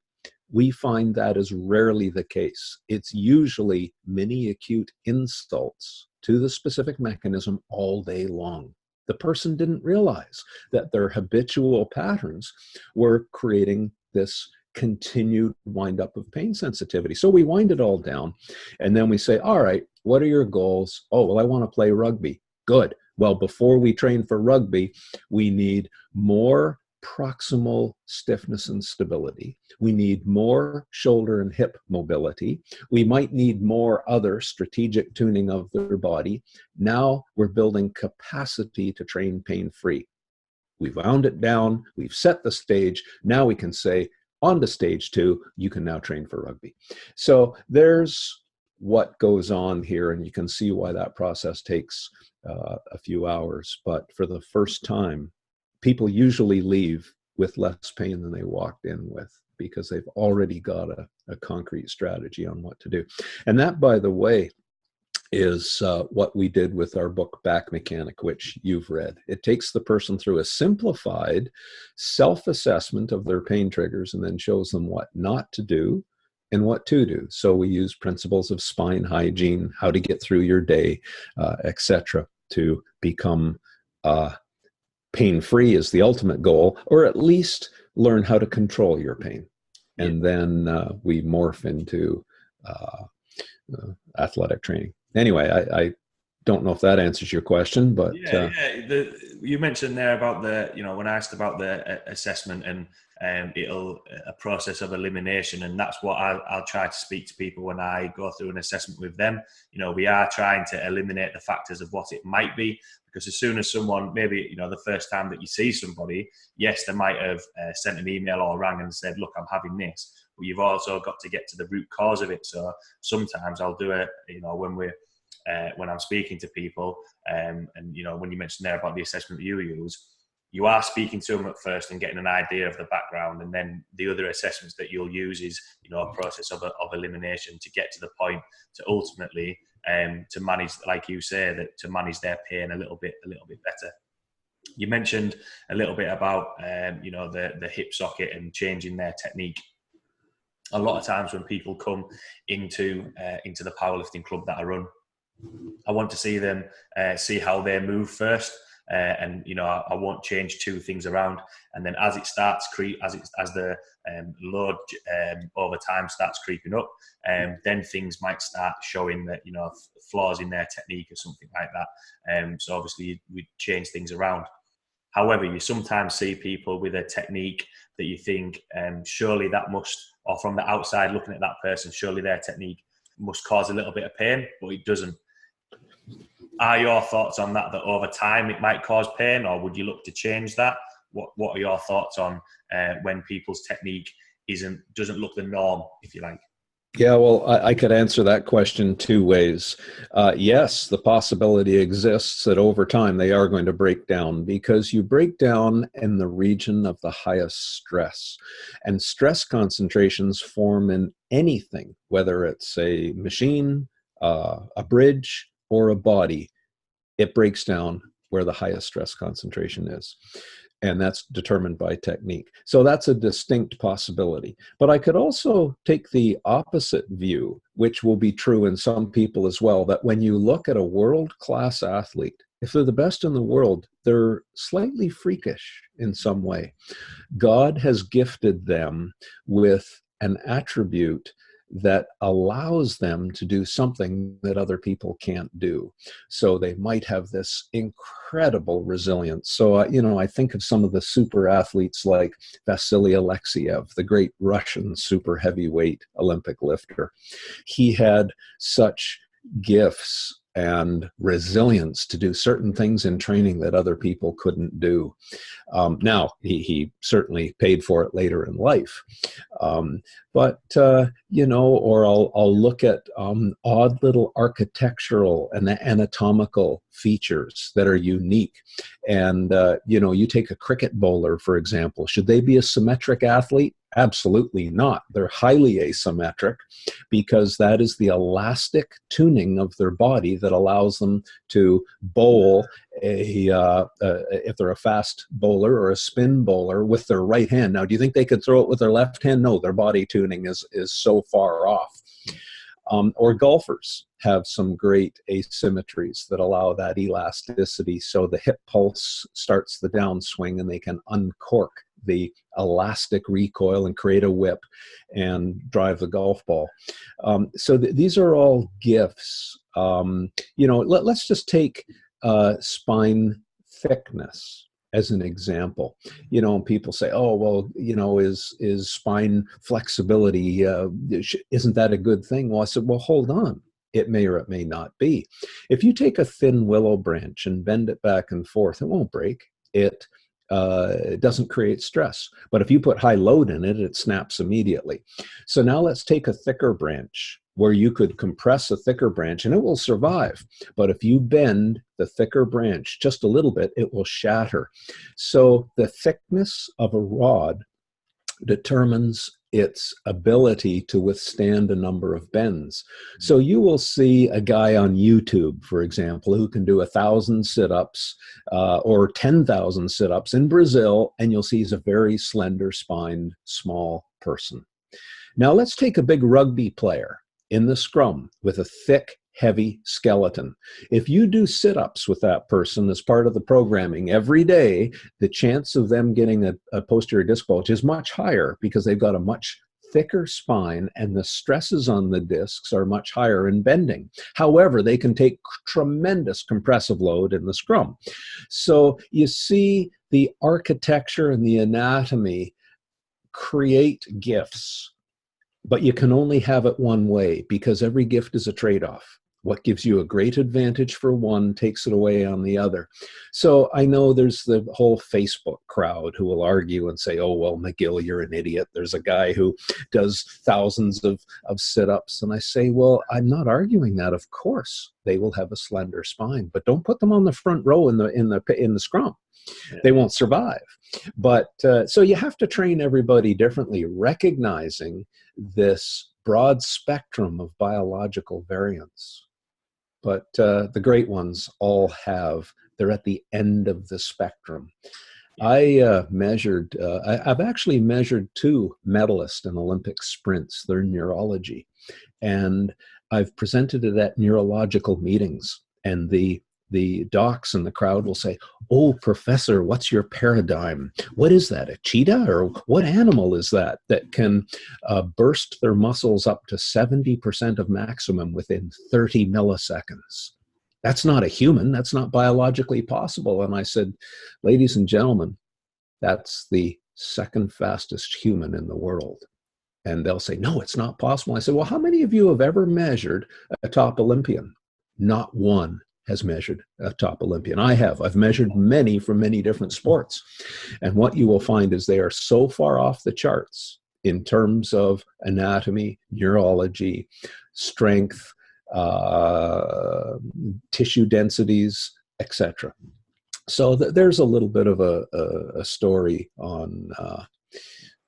we find that is rarely the case. It's usually mini acute insults to the specific mechanism all day long. The person didn't realize that their habitual patterns were creating this continued wind up of pain sensitivity. So we wind it all down, and then we say, all right, what are your goals? Oh, well, I want to play rugby. Good. Well, before we train for rugby, we need more proximal stiffness and stability. We need more shoulder and hip mobility. We might need more other strategic tuning of their body. Now we're building capacity to train pain-free. We've wound it down. We've set the stage. Now we can say, on to stage 2, you can now train for rugby. So there's what goes on here, and you can see why that process takes a few hours. But for the first time, people usually leave with less pain than they walked in with, because they've already got a concrete strategy on what to do. And that, by the way, is what we did with our book, Back Mechanic, which you've read. It takes the person through a simplified self-assessment of their pain triggers and then shows them what not to do and what to do. So we use principles of spine hygiene, how to get through your day, etc., to become pain-free is the ultimate goal, or at least learn how to control your pain. And then we morph into athletic training. Anyway, I don't know if that answers your question, but you mentioned there about when I asked about the assessment and a process of elimination, and that's what I'll try to speak to people when I go through an assessment with them. We are trying to eliminate the factors of what it might be, because as soon as someone, maybe the first time that you see somebody, yes, they might have sent an email or rang and said, look, I'm having this, but you've also got to get to the root cause of it. So sometimes I'll do it, when I'm speaking to people, and when you mentioned there about the assessment that you use, you are speaking to them at first and getting an idea of the background, and then the other assessments that you'll use is a process of elimination to get to the point to ultimately to manage, like you say, that to manage their pain a little bit better. You mentioned a little bit about the hip socket and changing their technique. A lot of times when people come into the powerlifting club that I run, I want to see them see how they move first, and I won't change 2 things around, and then as it starts as the load over time starts creeping up, then things might start showing that flaws in their technique or something like that. So obviously we change things around. However, you sometimes see people with a technique that you think surely that must, or from the outside looking at that person, surely their technique must cause a little bit of pain, but it doesn't. Are your thoughts on that over time it might cause pain, or would you look to change that? What are your thoughts on when people's technique doesn't look the norm, if you like? Yeah, well, I could answer that question 2 ways. Yes, the possibility exists that over time they are going to break down, because you break down in the region of the highest stress. And stress concentrations form in anything, whether it's a machine, a bridge, or a body. It breaks down where the highest stress concentration is. And that's determined by technique. So that's a distinct possibility. But I could also take the opposite view, which will be true in some people as well, that when you look at a world-class athlete, if they're the best in the world, they're slightly freakish in some way. God has gifted them with an attribute that allows them to do something that other people can't do. So they might have this incredible resilience. So, I think of some of the super athletes like Vasily Alexiev, the great Russian super heavyweight Olympic lifter. He had such gifts and resilience to do certain things in training that other people couldn't do. Now, he certainly paid for it later in life. Or I'll look at odd little architectural and anatomical features that are unique. And, you take a cricket bowler, for example. Should they be a symmetric athlete? Absolutely not. They're highly asymmetric because that is the elastic tuning of their body that allows them to bowl if they're a fast bowler or a spin bowler with their right hand. Now, do you think they could throw it with their left hand? No, their body tuning is so far off. Or golfers have some great asymmetries that allow that elasticity. So the hip pulse starts the downswing and they can uncork the elastic recoil and create a whip and drive the golf ball. So these are all gifts. Let's just take spine thickness as an example. People say, oh, well, is spine flexibility, isn't that a good thing? Well, I said, well, hold on. It may or it may not be. If you take a thin willow branch and bend it back and forth, it won't break. It doesn't create stress. But if you put high load in it, it snaps immediately. So now let's take a thicker branch where you could compress a thicker branch and it will survive. But if you bend the thicker branch just a little bit, it will shatter. So the thickness of a rod determines its ability to withstand a number of bends. So you will see a guy on YouTube, for example, who can do 1,000 sit-ups or 10,000 sit-ups in Brazil, and you'll see he's a very slender-spined, small person. Now let's take a big rugby player in the scrum with a thick, heavy skeleton. If you do sit-ups with that person as part of the programming every day, the chance of them getting a posterior disc bulge is much higher because they've got a much thicker spine and the stresses on the discs are much higher in bending. However, they can take tremendous compressive load in the scrum. So you see the architecture and the anatomy create gifts. But you can only have it one way because every gift is a trade-off. What gives you a great advantage for one takes it away on the other. So I know there's the whole Facebook crowd who will argue and say, oh, well, McGill, you're an idiot. There's a guy who does thousands of sit-ups. And I say, well, I'm not arguing that. Of course, they will have a slender spine, but don't put them on the front row in the scrum. They won't survive. But so you have to train everybody differently, recognizing this broad spectrum of biological variance. But the great ones all they're at the end of the spectrum. I've actually measured 2 medalists in Olympic sprints, their neurology. And I've presented it at neurological meetings. And the docs in the crowd will say, oh, professor, what's your paradigm? What is that, a cheetah? Or what animal is that can burst their muscles up to 70% of maximum within 30 milliseconds? That's not a human. That's not biologically possible. And I said, ladies and gentlemen, that's the second fastest human in the world. And they'll say, no, it's not possible. I said, well, how many of you have ever measured a top Olympian? Not one has measured a top Olympian. I have. I've measured many from many different sports. And what you will find is they are so far off the charts in terms of anatomy, neurology, strength, tissue densities, etc. So there's a little bit of a story on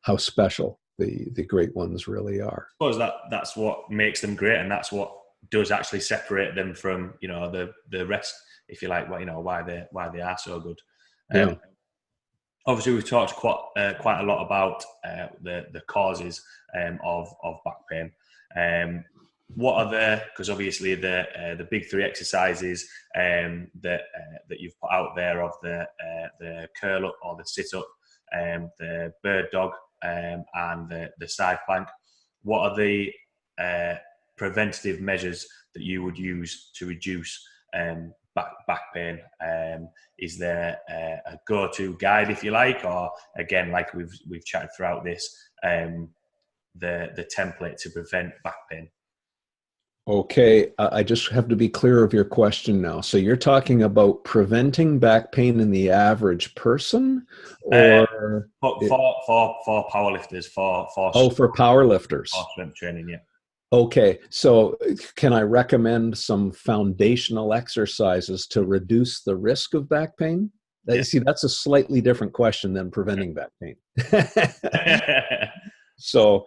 how special the great ones really are. I suppose that's what makes them great, and that's what does actually separate them from the rest, if you like. Why they are so good. Yeah. Obviously, we've talked quite a lot about the causes of back pain. What are because obviously the big 3 exercises that you've put out there of the curl up or the sit up, the bird dog, and the side plank. What are the preventative measures that you would use to reduce back pain? Is there a go-to guide, if you like, or again, like we've chatted throughout this, the template to prevent back pain? Okay, I just have to be clear of your question now. So you're talking about preventing back pain in the average person, or for powerlifters, for powerlifters, for strength training, yeah. Okay, so can I recommend some foundational exercises to reduce the risk of back pain? Yeah. See, that's a slightly different question than preventing back pain. So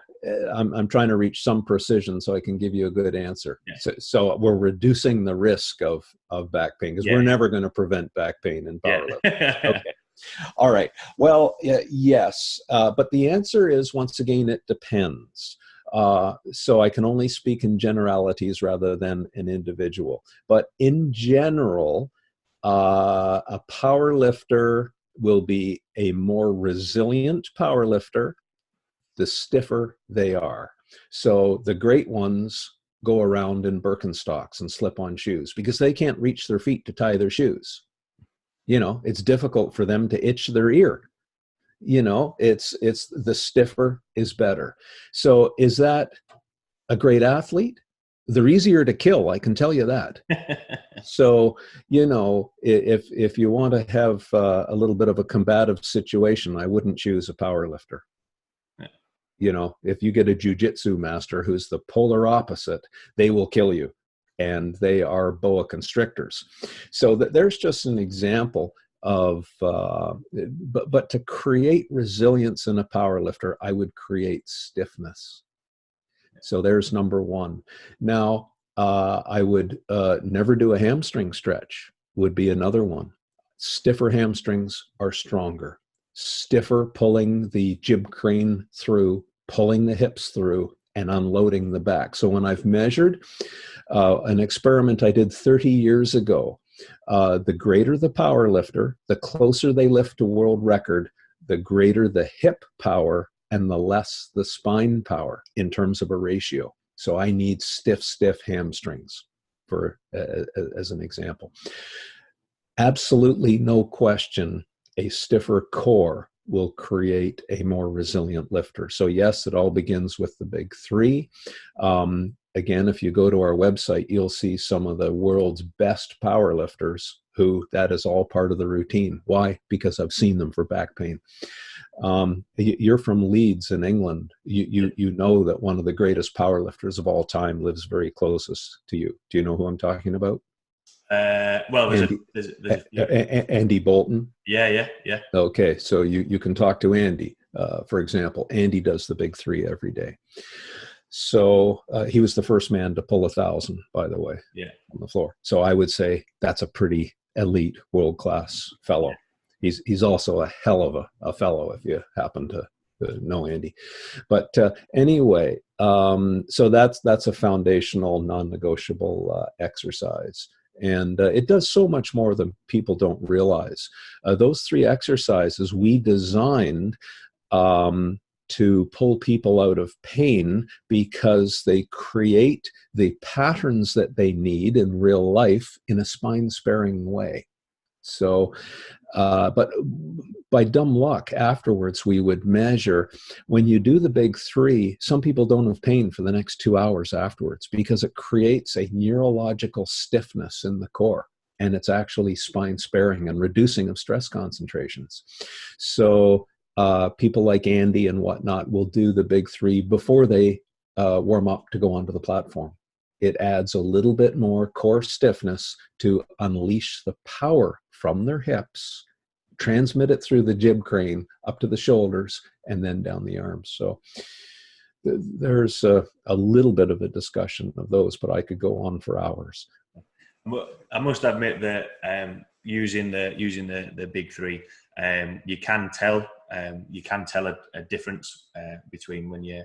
I'm trying to reach some precision so I can give you a good answer. Yeah. So we're reducing the risk of back pain, because we're never going to prevent back pain in powerlifting. Okay. All right. Well, yes. But the answer is, once again, it depends. So I can only speak in generalities rather than an individual. But in general, a power lifter will be a more resilient power lifter the stiffer they are. So the great ones go around in Birkenstocks and slip-on shoes because they can't reach their feet to tie their shoes. You know, it's difficult for them to itch their ear. You know, it's the stiffer is better. So is that a great athlete? They're easier to kill, I can tell you that. So, you know, if you want to have a little bit of a combative situation, I wouldn't choose a power lifter. You know, if you get a jujitsu master who's the polar opposite, they will kill you, and they are boa constrictors. So there's just an example of, but to create resilience in a power lifter, I would create stiffness. So there's number one. Now, I would never do a hamstring stretch, would be another one. Stiffer hamstrings are stronger. Stiffer, pulling the jib crane through, pulling the hips through, and unloading the back. So when I've measured an experiment I did 30 years ago, the greater the power lifter, the closer they lift to world record, the greater the hip power and the less the spine power in terms of a ratio. So I need stiff hamstrings, for as an example. Absolutely no question, a stiffer core will create a more resilient lifter. So yes, it all begins with the big three. Again, if you go to our website, you'll see some of the world's best power lifters who that is all part of the routine. Why? Because I've seen them for back pain. You're from Leeds in England. You know that one of the greatest power lifters of all time lives very closest to you. Do you know who I'm talking about? Well, Andy Bolton. Yeah. Okay, so you can talk to Andy. For example, Andy does the big three every day. So he was the first man to pull 1,000, by the way, on the floor. So I would say that's a pretty elite, world-class fellow. He's also a hell of a fellow, if you happen to know Andy. But anyway, so that's a foundational, non-negotiable exercise. And it does so much more than people don't realize. Those three exercises we designed to pull people out of pain because they create the patterns that they need in real life in a spine-sparing way. So, but by dumb luck, afterwards, we would measure, when you do the big three, some people don't have pain for the next 2 hours afterwards because it creates a neurological stiffness in the core. And it's actually spine sparing and reducing of stress concentrations. So people like Andy and whatnot will do the big three before they warm up to go onto the platform. It adds a little bit more core stiffness to unleash the power from their hips, transmit it through the jib crane up to the shoulders, and then down the arms. So there's a little bit of a discussion of those, but I could go on for hours. I must admit that using the big three, you can tell a difference between when you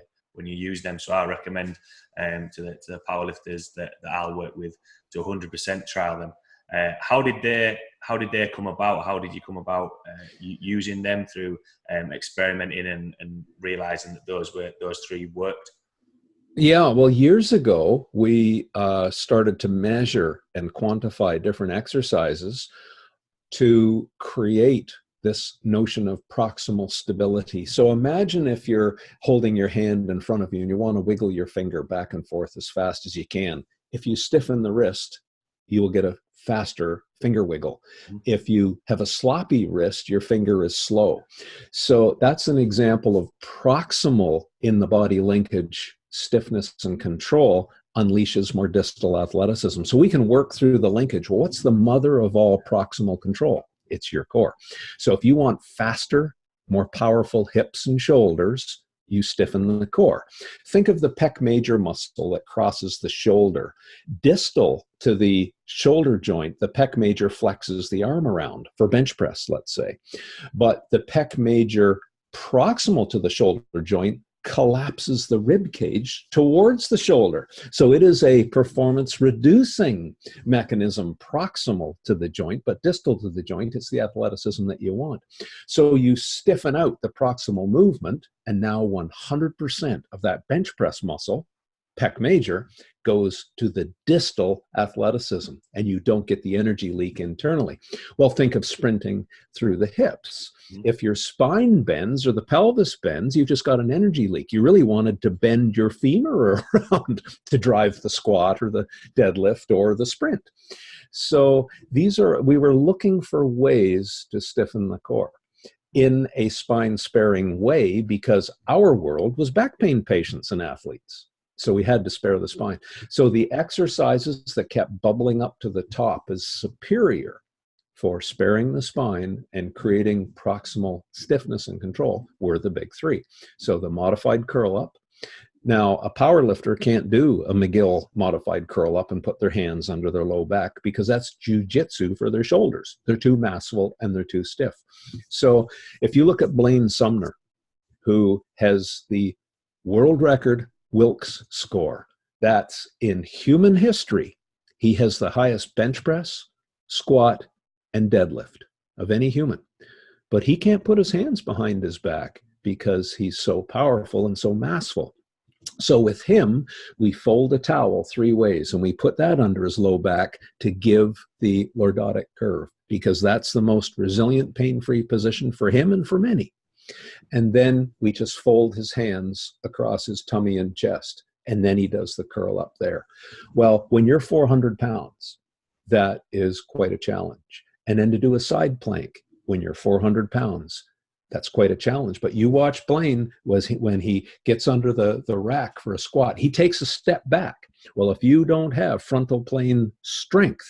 use them. So I recommend to the powerlifters that I'll work with to 100% trial them. How did they come about? How did you come about using them through experimenting and realizing that those three worked? Yeah, well, years ago, we started to measure and quantify different exercises to create this notion of proximal stability. So imagine if you're holding your hand in front of you and you want to wiggle your finger back and forth as fast as you can. If you stiffen the wrist, you will get a faster finger wiggle. If you have a sloppy wrist, your finger is slow. So that's an example of proximal in the body linkage, stiffness and control unleashes more distal athleticism. So we can work through the linkage. Well, what's the mother of all proximal control? It's your core. So if you want faster, more powerful hips and shoulders, you stiffen the core. Think of the pec major muscle that crosses the shoulder. Distal to the shoulder joint, the pec major flexes the arm around for bench press, let's say. But the pec major proximal to the shoulder joint collapses the rib cage towards the shoulder. So it is a performance reducing mechanism proximal to the joint, but distal to the joint. It's the athleticism that you want. So you stiffen out the proximal movement, and now 100% of that bench press muscle, pec major, goes to the distal athleticism, and you don't get the energy leak internally. Well, think of sprinting through the hips. If your spine bends or the pelvis bends, you've just got an energy leak. You really wanted to bend your femur around to drive the squat or the deadlift or the sprint. So we were looking for ways to stiffen the core in a spine-sparing way, because our world was back pain patients and athletes. So we had to spare the spine. So the exercises that kept bubbling up to the top as superior for sparing the spine and creating proximal stiffness and control were the big three. So the modified curl up. Now, a power lifter can't do a McGill modified curl up and put their hands under their low back, because that's jujitsu for their shoulders. They're too massive and they're too stiff. So if you look at Blaine Sumner, who has the world record Wilks score, that's in human history. He has the highest bench press, squat, and deadlift of any human. But he can't put his hands behind his back because he's so powerful and so massful. So with him, we fold a towel 3 ways, and we put that under his low back to give the lordotic curve, because that's the most resilient, pain-free position for him and for many. And then we just fold his hands across his tummy and chest, and then he does the curl up there. Well, when you're 400 pounds, that is quite a challenge. And then to do a side plank when you're 400 pounds, that's quite a challenge. But you watch Blaine when he gets under the rack for a squat, he takes a step back. Well, if you don't have frontal plane strength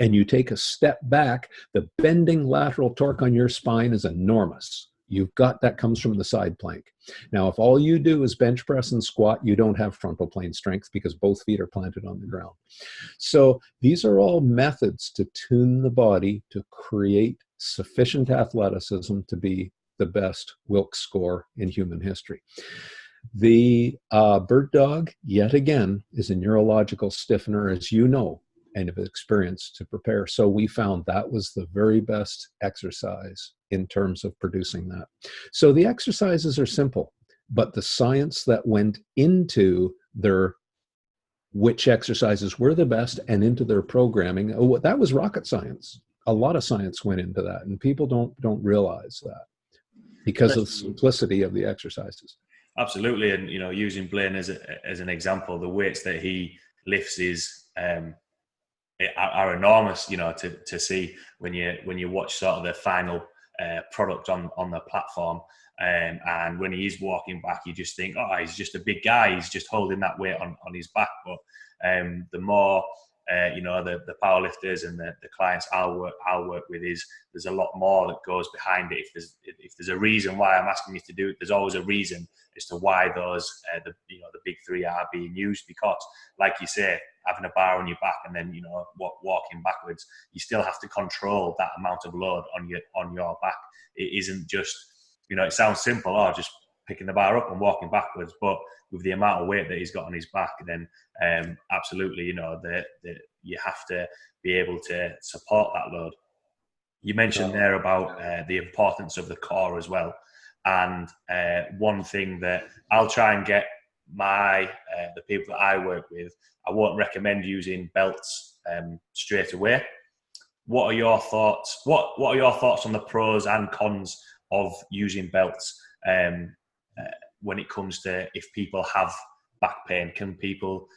and you take a step back, the bending lateral torque on your spine is enormous. That comes from the side plank. Now, if all you do is bench press and squat, you don't have frontal plane strength because both feet are planted on the ground. So these are all methods to tune the body to create sufficient athleticism to be the best Wilks score in human history. The bird dog, yet again, is a neurological stiffener, as you know, and have experience to prepare. So we found that was the very best exercise in terms of producing that. So the exercises are simple, but the science that went into which exercises were the best and into their programming, that was rocket science. A lot of science went into that, and people don't realize that because of the simplicity of the exercises. Absolutely, and using Blaine as an example, the weights that he lifts are enormous. To see when you watch sort of the final product on the platform, and when he is walking back, you just think, oh, he's just a big guy. He's just holding that weight on his back. But the more the powerlifters and the clients I'll work with, there's a lot more that goes behind it. If there's a reason why I'm asking you to do it, there's always a reason as to why those the big three are being used. Because, like you say, having a bar on your back and then walking backwards, you still have to control that amount of load on your back. It isn't just it sounds simple, just picking the bar up and walking backwards, but with the amount of weight that he's got on his back, then absolutely, you have to be able to support that load. You mentioned there about the importance of the core as well, and one thing that I'll try and get the people that I work with, I won't recommend using belts straight away. What are your thoughts? What are your thoughts on the pros and cons of using belts when it comes to if people have back pain? Can people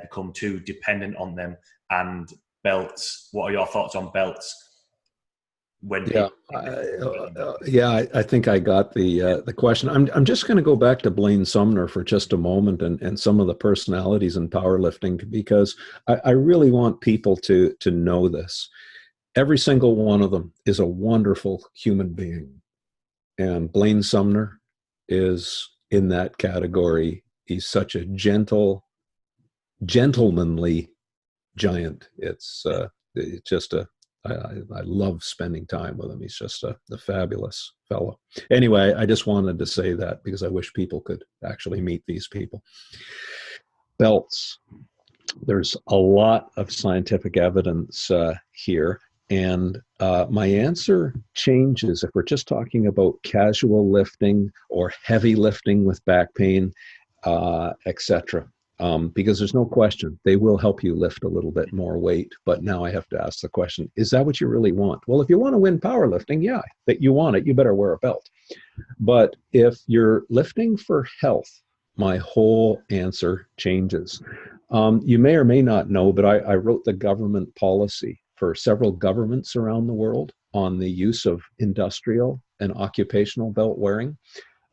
become too dependent on them? And belts, what are your thoughts on belts? I think I got the question. I'm just going to go back to Blaine Sumner for just a moment and some of the personalities in powerlifting, because I really want people to know this. Every single one of them is a wonderful human being. And Blaine Sumner is in that category. He's such a gentlemanly giant. It's just I love spending time with him. He's just a fabulous fellow. Anyway, I just wanted to say that because I wish people could actually meet these people. Belts. There's a lot of scientific evidence here. And my answer changes if we're just talking about casual lifting or heavy lifting with back pain, etc. Because there's no question they will help you lift a little bit more weight. But now I have to ask the question, is that what you really want? Well, if you want to win powerlifting, yeah, that you want it, you better wear a belt. But if you're lifting for health, my whole answer changes. You may or may not know, but I wrote the government policy for several governments around the world on the use of industrial and occupational belt wearing.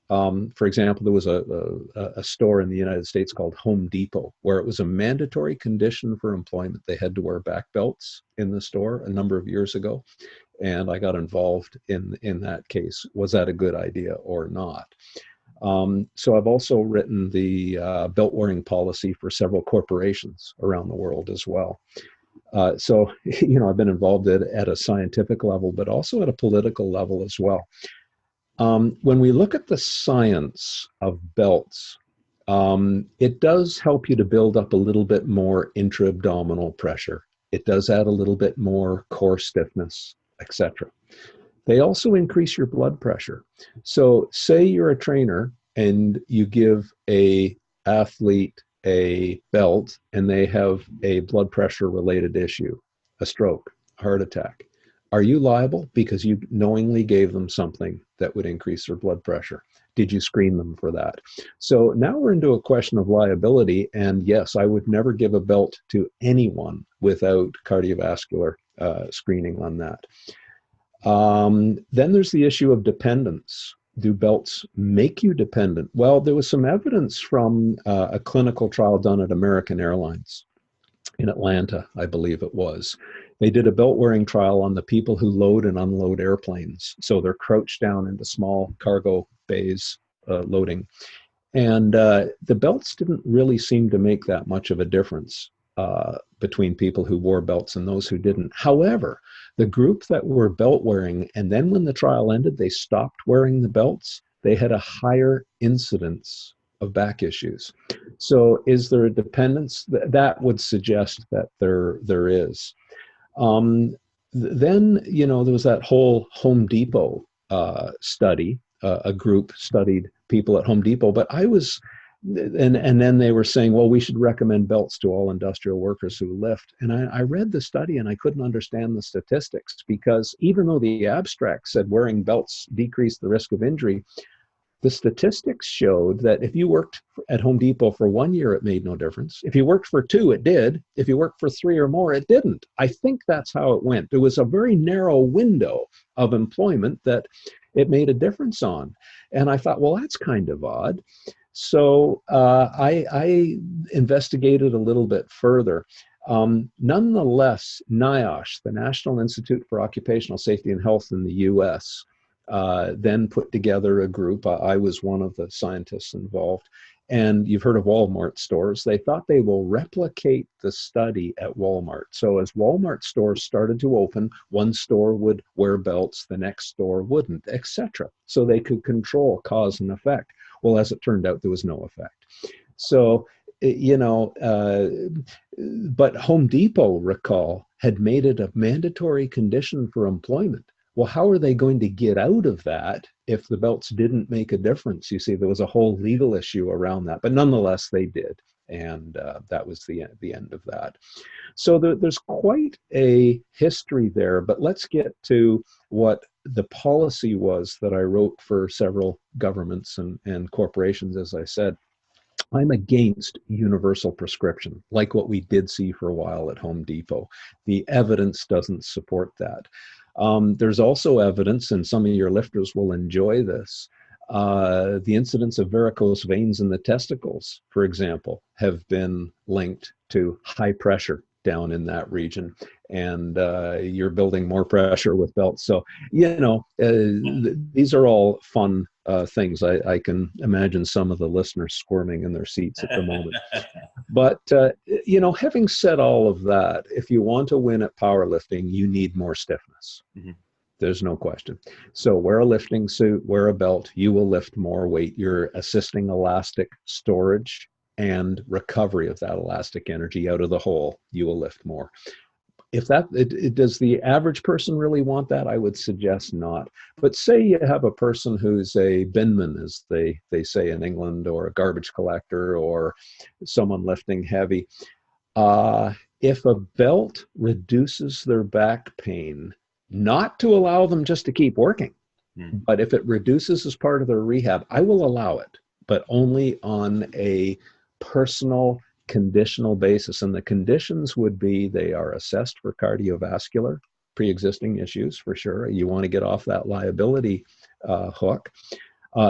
For example, there was a store in the United States called Home Depot, where it was a mandatory condition for employment. They had to wear back belts in the store a number of years ago. And I got involved in that case. Was that a good idea or not? So I've also written the belt wearing policy for several corporations around the world as well. So, I've been involved at a scientific level, but also at a political level as well. When we look at the science of belts, it does help you to build up a little bit more intra-abdominal pressure. It does add a little bit more core stiffness, etc. They also increase your blood pressure. So say you're a trainer and you give a athlete a belt and they have a blood pressure related issue, a stroke, a heart attack. Are you liable because you knowingly gave them something that would increase their blood pressure? Did you screen them for that? So now we're into a question of liability. And yes, I would never give a belt to anyone without cardiovascular screening on that. Then there's the issue of dependence. Do belts make you dependent? Well, there was some evidence from a clinical trial done at American Airlines in Atlanta, I believe it was. They did a belt wearing trial on the people who load and unload airplanes. So they're crouched down into small cargo bays loading. And the belts didn't really seem to make that much of a difference between people who wore belts and those who didn't. However, the group that were belt wearing, and then when the trial ended, they stopped wearing the belts, they had a higher incidence of back issues. So is there a dependence? That would suggest that there is. Then, there was that whole Home Depot study. A group studied people at Home Depot, but I was, and then they were saying, well, we should recommend belts to all industrial workers who lift. And I read the study and I couldn't understand the statistics, because even though the abstract said wearing belts decreased the risk of injury, the statistics showed that if you worked at Home Depot for 1 year, it made no difference. If you worked for 2, it did. If you worked for 3 or more, it didn't. I think that's how it went. There was a very narrow window of employment that it made a difference on. And I thought, well, that's kind of odd. So I investigated a little bit further. Nonetheless, NIOSH, the National Institute for Occupational Safety and Health in the US, then put together a group. I was one of the scientists involved. And you've heard of Walmart stores. They thought they will replicate the study at Walmart. So as Walmart stores started to open, one store would wear belts, the next store wouldn't, etc. So they could control cause and effect. Well, as it turned out, there was no effect. So, but Home Depot, recall, had made it a mandatory condition for employment. Well, how are they going to get out of that if the belts didn't make a difference? You see, there was a whole legal issue around that, but nonetheless, they did. And that was the end of that. So there's quite a history there, but let's get to what the policy was that I wrote for several governments and corporations. As I said, I'm against universal prescription, like what we did see for a while at Home Depot. The evidence doesn't support that. There's also evidence, and some of your lifters will enjoy this, the incidence of varicose veins in the testicles, for example, have been linked to high pressure down in that region, and you're building more pressure with belts. So, these are all fun things. I can imagine some of the listeners squirming in their seats at the moment. But, having said all of that, if you want to win at powerlifting, you need more stiffness. Mm-hmm. There's no question. So wear a lifting suit, wear a belt, you will lift more weight. You're assisting elastic storage and recovery of that elastic energy out of the hole. You will lift more. If does the average person really want that? I would suggest not. But say you have a person who's a binman, as they say in England, or a garbage collector, or someone lifting heavy. If a belt reduces their back pain, not to allow them just to keep working, but if it reduces as part of their rehab, I will allow it, but only on a personal conditional basis. And the conditions would be they are assessed for cardiovascular pre-existing issues, for sure. You want to get off that liability hook.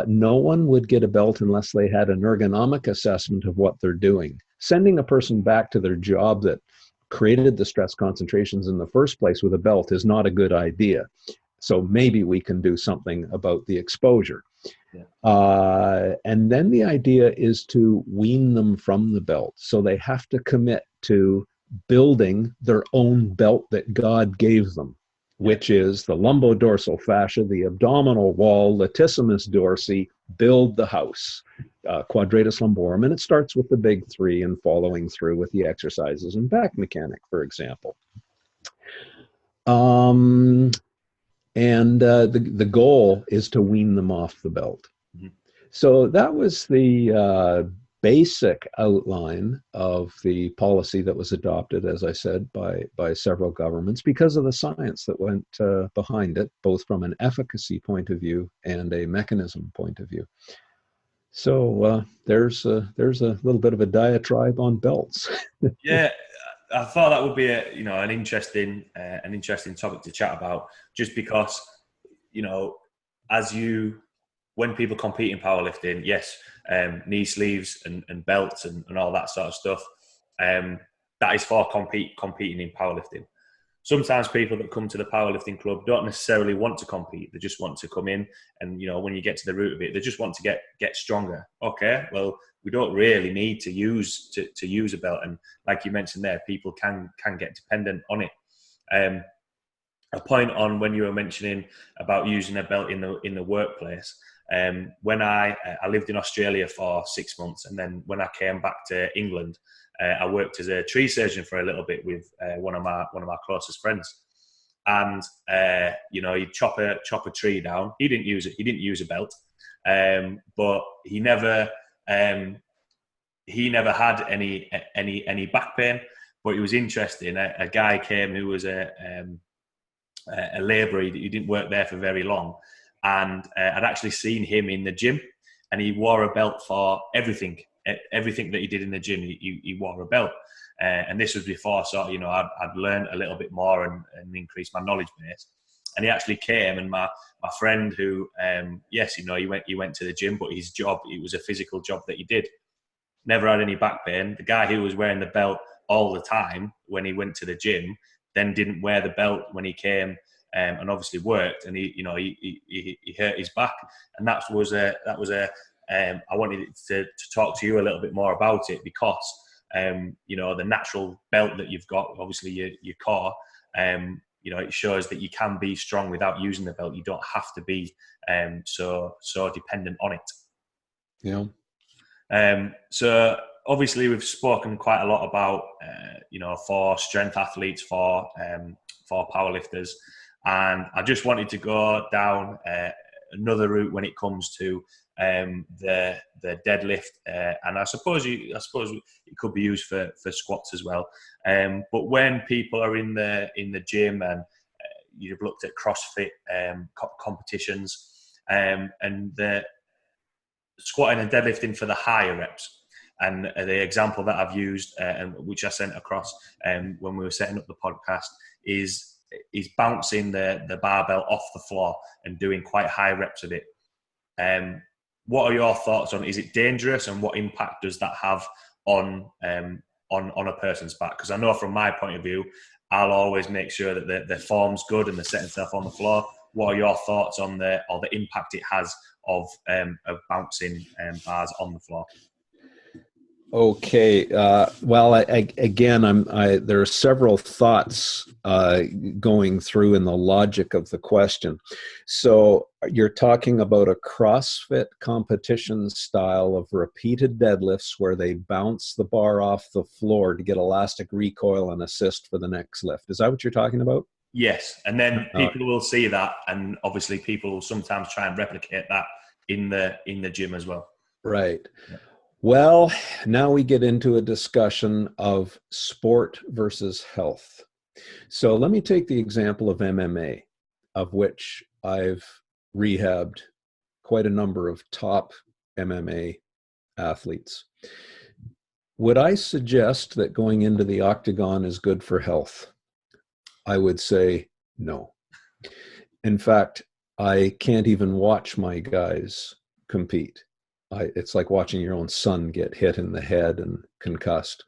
No one would get a belt unless they had an ergonomic assessment of what they're doing. Sending a person back to their job that created the stress concentrations in the first place with a belt is not a good idea. So maybe we can do something about the exposure. Yeah. And then the idea is to wean them from the belt. So they have to commit to building their own belt that God gave them, which is the lumbodorsal fascia, the abdominal wall, latissimus dorsi, build the house, quadratus lumborum. And it starts with the big three and following through with the exercises in back mechanic, for example. And the goal is to wean them off the belt. Mm-hmm. So that was the basic outline of the policy that was adopted, as I said, by several governments because of the science that went behind it, both from an efficacy point of view and a mechanism point of view. So there's a little bit of a diatribe on belts. Yeah, I thought that would be an interesting topic to chat about, just because when people compete in powerlifting, yes, knee sleeves and belts and all that sort of stuff, that is for competing in powerlifting. Sometimes people that come to the powerlifting club don't necessarily want to compete. They just want to come in and, when you get to the root of it, they just want to get stronger. Okay, well, we don't really need to use a belt. And like you mentioned there, people can get dependent on it. A point on when you were mentioning about using a belt in the workplace. When I lived in Australia for 6 months, and then when I came back to England, I worked as a tree surgeon for a little bit with one of my closest friends, and he'd chop a tree down. He didn't use a belt, but he never had any back pain. But it was interesting. A guy came who was a labourer. He didn't work there for very long, and I'd actually seen him in the gym, and he wore a belt for everything that he did in the gym. He wore a belt, and this was before I'd learned a little bit more and increased my knowledge base. And he actually came, and my friend who he went to the gym, but his job, it was a physical job that he did. Never had any back pain. The guy who was wearing the belt all the time when he went to the gym then didn't wear the belt when he came and obviously worked, and he hurt his back. And I wanted to talk to you a little bit more about it, because the natural belt that you've got, obviously your core, it shows that you can be strong without using the belt. You don't have to be so dependent on it. Yeah. So obviously we've spoken quite a lot about for strength athletes, for powerlifters, and I just wanted to go down another route when it comes to the deadlift, and I suppose it could be used for squats as well. But when people are in the gym and you've looked at CrossFit competitions, and the squatting and deadlifting for the higher reps. And the example that I've used, and which I sent across when we were setting up the podcast, is bouncing the barbell off the floor and doing quite high reps of it. What are your thoughts on? Is it dangerous, and what impact does that have on on a person's back? Because I know from my point of view, I'll always make sure that their form's good and they're setting stuff on the floor. What are your thoughts on the impact it has of bouncing bars on the floor? Okay. Well, again, there are several thoughts going through in the logic of the question. So you're talking about a CrossFit competition style of repeated deadlifts where they bounce the bar off the floor to get elastic recoil and assist for the next lift. Is that what you're talking about? Yes. And then people will see that, and obviously people will sometimes try and replicate that in the gym as well. Right. Yeah. Well, now we get into a discussion of sport versus health. So let me take the example of MMA, of which I've rehabbed quite a number of top MMA athletes. Would I suggest that going into the octagon is good for health? I would say no. In fact, I can't even watch my guys compete. It's like watching your own son get hit in the head and concussed.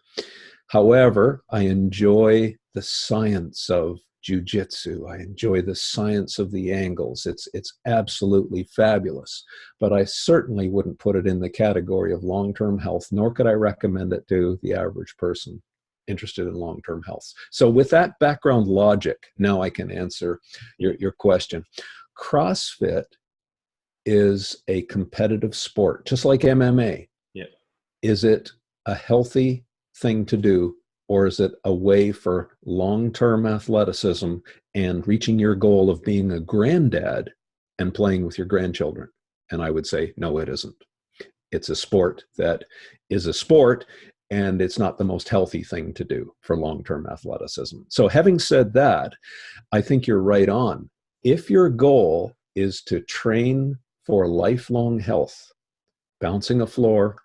However, I enjoy the science of jiu-jitsu. I enjoy the science of the angles. It's absolutely fabulous. But I certainly wouldn't put it in the category of long-term health, nor could I recommend it to the average person interested in long-term health. So with that background logic, now I can answer your question. CrossFit is a competitive sport, just like MMA. Yeah. Is it a healthy thing to do, or is it a way for long-term athleticism and reaching your goal of being a granddad and playing with your grandchildren? And I would say, no, it isn't. It's a sport that is a sport, and it's not the most healthy thing to do for long-term athleticism. So having said that, I think you're right on. If your goal is to train for lifelong health, bouncing a floor,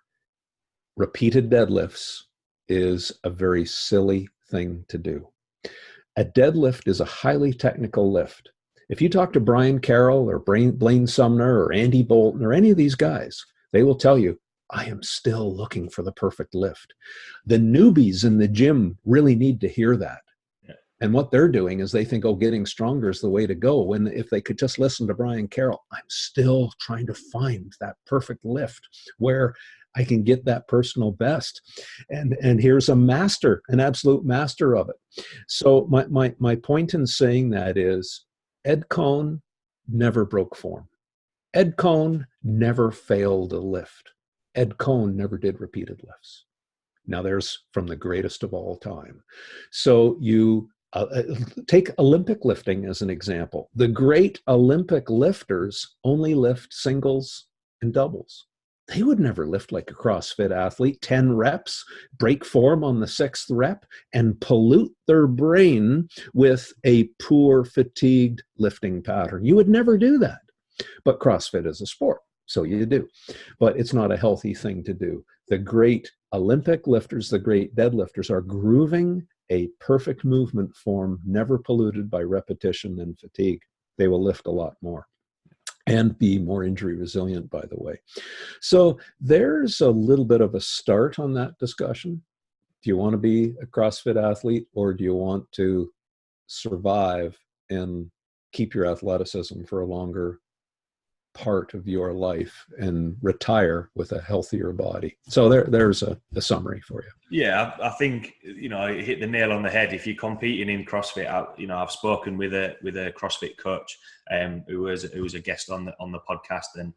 repeated deadlifts is a very silly thing to do. A deadlift is a highly technical lift. If you talk to Brian Carroll or Blaine Sumner or Andy Bolton or any of these guys, they will tell you, I am still looking for the perfect lift. The newbies in the gym really need to hear that. And what they're doing is they think, oh, getting stronger is the way to go. When if they could just listen to Brian Carroll, I'm still trying to find that perfect lift where I can get that personal best. And here's a master, an absolute master of it. So my point in saying that is Ed Cohn never broke form. Ed Cohn never failed a lift. Ed Cohn never did repeated lifts. Now there's from the greatest of all time. So you take Olympic lifting as an example. The great Olympic lifters only lift singles and doubles. They would never lift like a CrossFit athlete, 10 reps, break form on the 6th rep, and pollute their brain with a poor, fatigued lifting pattern. You would never do that. But CrossFit is a sport, so you do. But it's not a healthy thing to do. The great Olympic lifters, the great deadlifters are grooving a perfect movement form, never polluted by repetition and fatigue. They will lift a lot more and be more injury resilient, by the way. So there's a little bit of a start on that discussion. Do you want to be a CrossFit athlete, or do you want to survive and keep your athleticism for a longer part of your life and retire with a healthier body? So there's a summary for you. Yeah, I think you hit the nail on the head. If you're competing in CrossFit, I've spoken with a CrossFit coach who was a guest on the podcast, and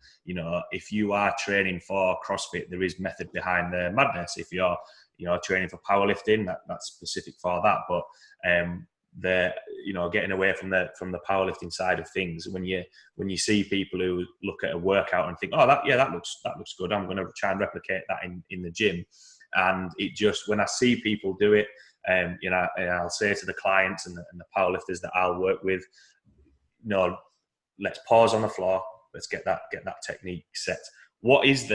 if you are training for CrossFit, there is method behind the madness. If you're training for powerlifting, that's specific for that, but getting away from the powerlifting side of things, when you see people who look at a workout and think, oh, that looks good, I'm going to try and replicate that in the gym. And it just, when I see people do it, and I'll say to the clients and the powerlifters that I'll work with, let's pause on the floor, let's get that technique set. What is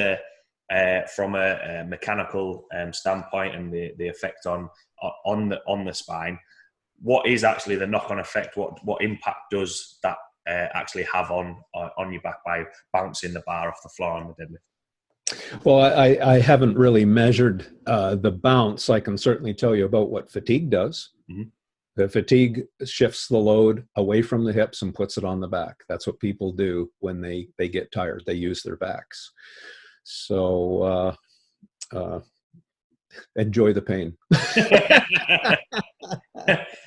from a mechanical standpoint and the effect on the spine? What is actually the knock-on effect? What impact does that actually have on your back by bouncing the bar off the floor on the deadlift? Well, I haven't really measured the bounce. I can certainly tell you about what fatigue does. Mhm. The fatigue shifts the load away from the hips and puts it on the back. That's what people do when they get tired. They use their backs. So enjoy the pain.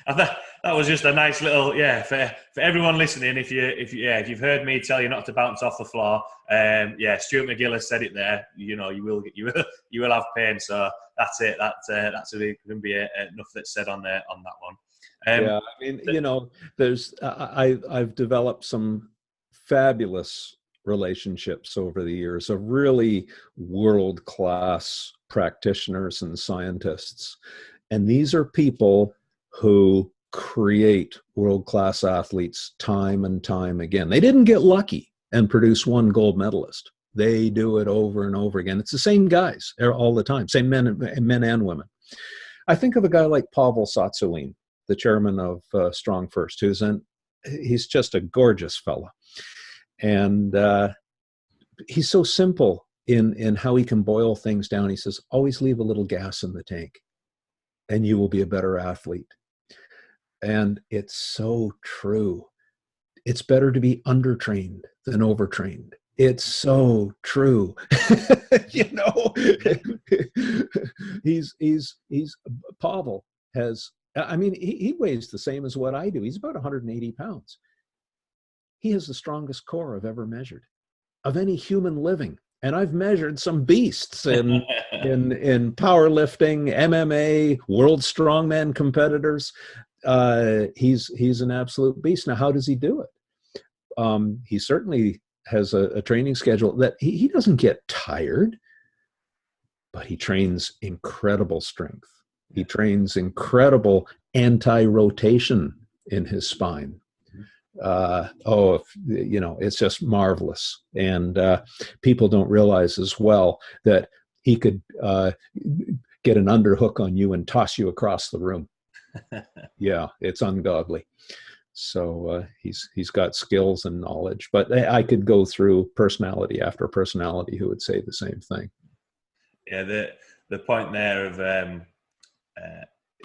I thought that was just a nice little, yeah, for everyone listening. If you've heard me tell you not to bounce off the floor, yeah, Stuart McGill has said it there. You know, you will have pain. So that's it. That's going to be enough that's said on that one. Yeah, I mean, you know, there's I've developed some fabulous relationships over the years of really world-class practitioners and scientists. And these are people who create world-class athletes time and time again. They didn't get lucky and produce one gold medalist. They do it over and over again. It's the same guys all the time, same men and women. I think of a guy like Pavel Tsatsouline, the chairman of Strong First, he's just a gorgeous fella. And he's so simple in how he can boil things down. He says, always leave a little gas in the tank and you will be a better athlete. And it's so true. It's better to be undertrained than overtrained. It's so true. You know, he's Pavel has, I mean, he weighs the same as what I do. He's about 180 pounds. He has the strongest core I've ever measured of any human living. And I've measured some beasts in powerlifting, MMA, world strongman competitors. He's an absolute beast. Now, how does he do it? He certainly has a training schedule that he doesn't get tired, but he trains incredible strength. He trains incredible anti-rotation in his spine. You know, it's just marvelous. And people don't realize as well that he could get an underhook on you and toss you across the room. Yeah, it's ungodly. So he's got skills and knowledge, but I could go through personality after personality who would say the same thing. Yeah, the point there of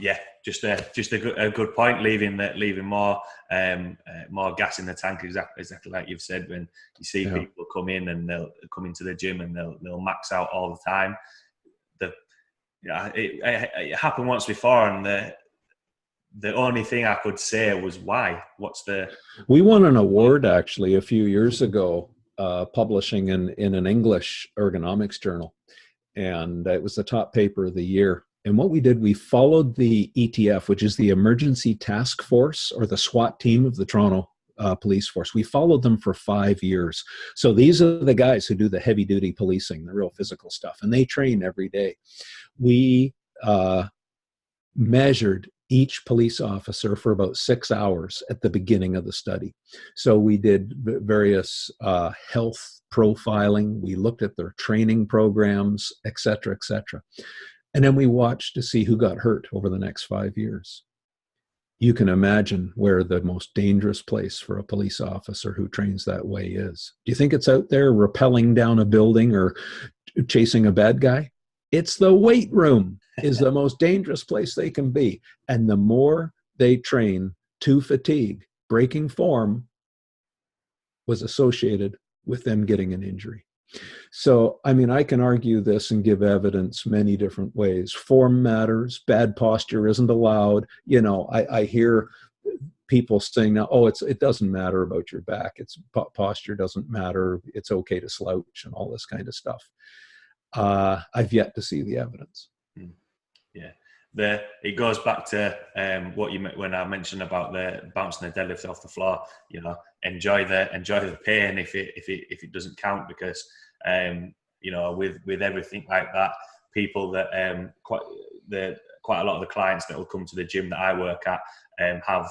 yeah, just a good point. Leaving more gas in the tank, exactly like you've said. When you see people come in and they'll come into the gym and they'll max out all the time. It happened once before, and the only thing I could say was why. We won an award actually a few years ago, publishing in an English ergonomics journal, and it was the top paper of the year. And what we did, we followed the ETF, which is the Emergency Task Force, or the SWAT team of the Toronto Police Force. We followed them for 5 years. So these are the guys who do the heavy duty policing, the real physical stuff, and they train every day. We measured each police officer for about 6 hours at the beginning of the study. So we did various health profiling. We looked at their training programs, et cetera, et cetera. And then we watched to see who got hurt over the next 5 years. You can imagine where the most dangerous place for a police officer who trains that way is. Do you think it's out there rappelling down a building or chasing a bad guy? It's the weight room is the most dangerous place they can be. And the more they train to fatigue, breaking form was associated with them getting an injury. So, I mean, I can argue this and give evidence many different ways. Form matters. Bad posture isn't allowed. You know, I hear people saying now, oh, it doesn't matter about your back. It's posture doesn't matter. It's okay to slouch and all this kind of stuff. I've yet to see the evidence. Yeah. It goes back to what you when I mentioned about the bouncing the deadlift off the floor. You know, enjoy the pain if it doesn't count, because you know, with everything like that, people that quite a lot of the clients that will come to the gym that I work at have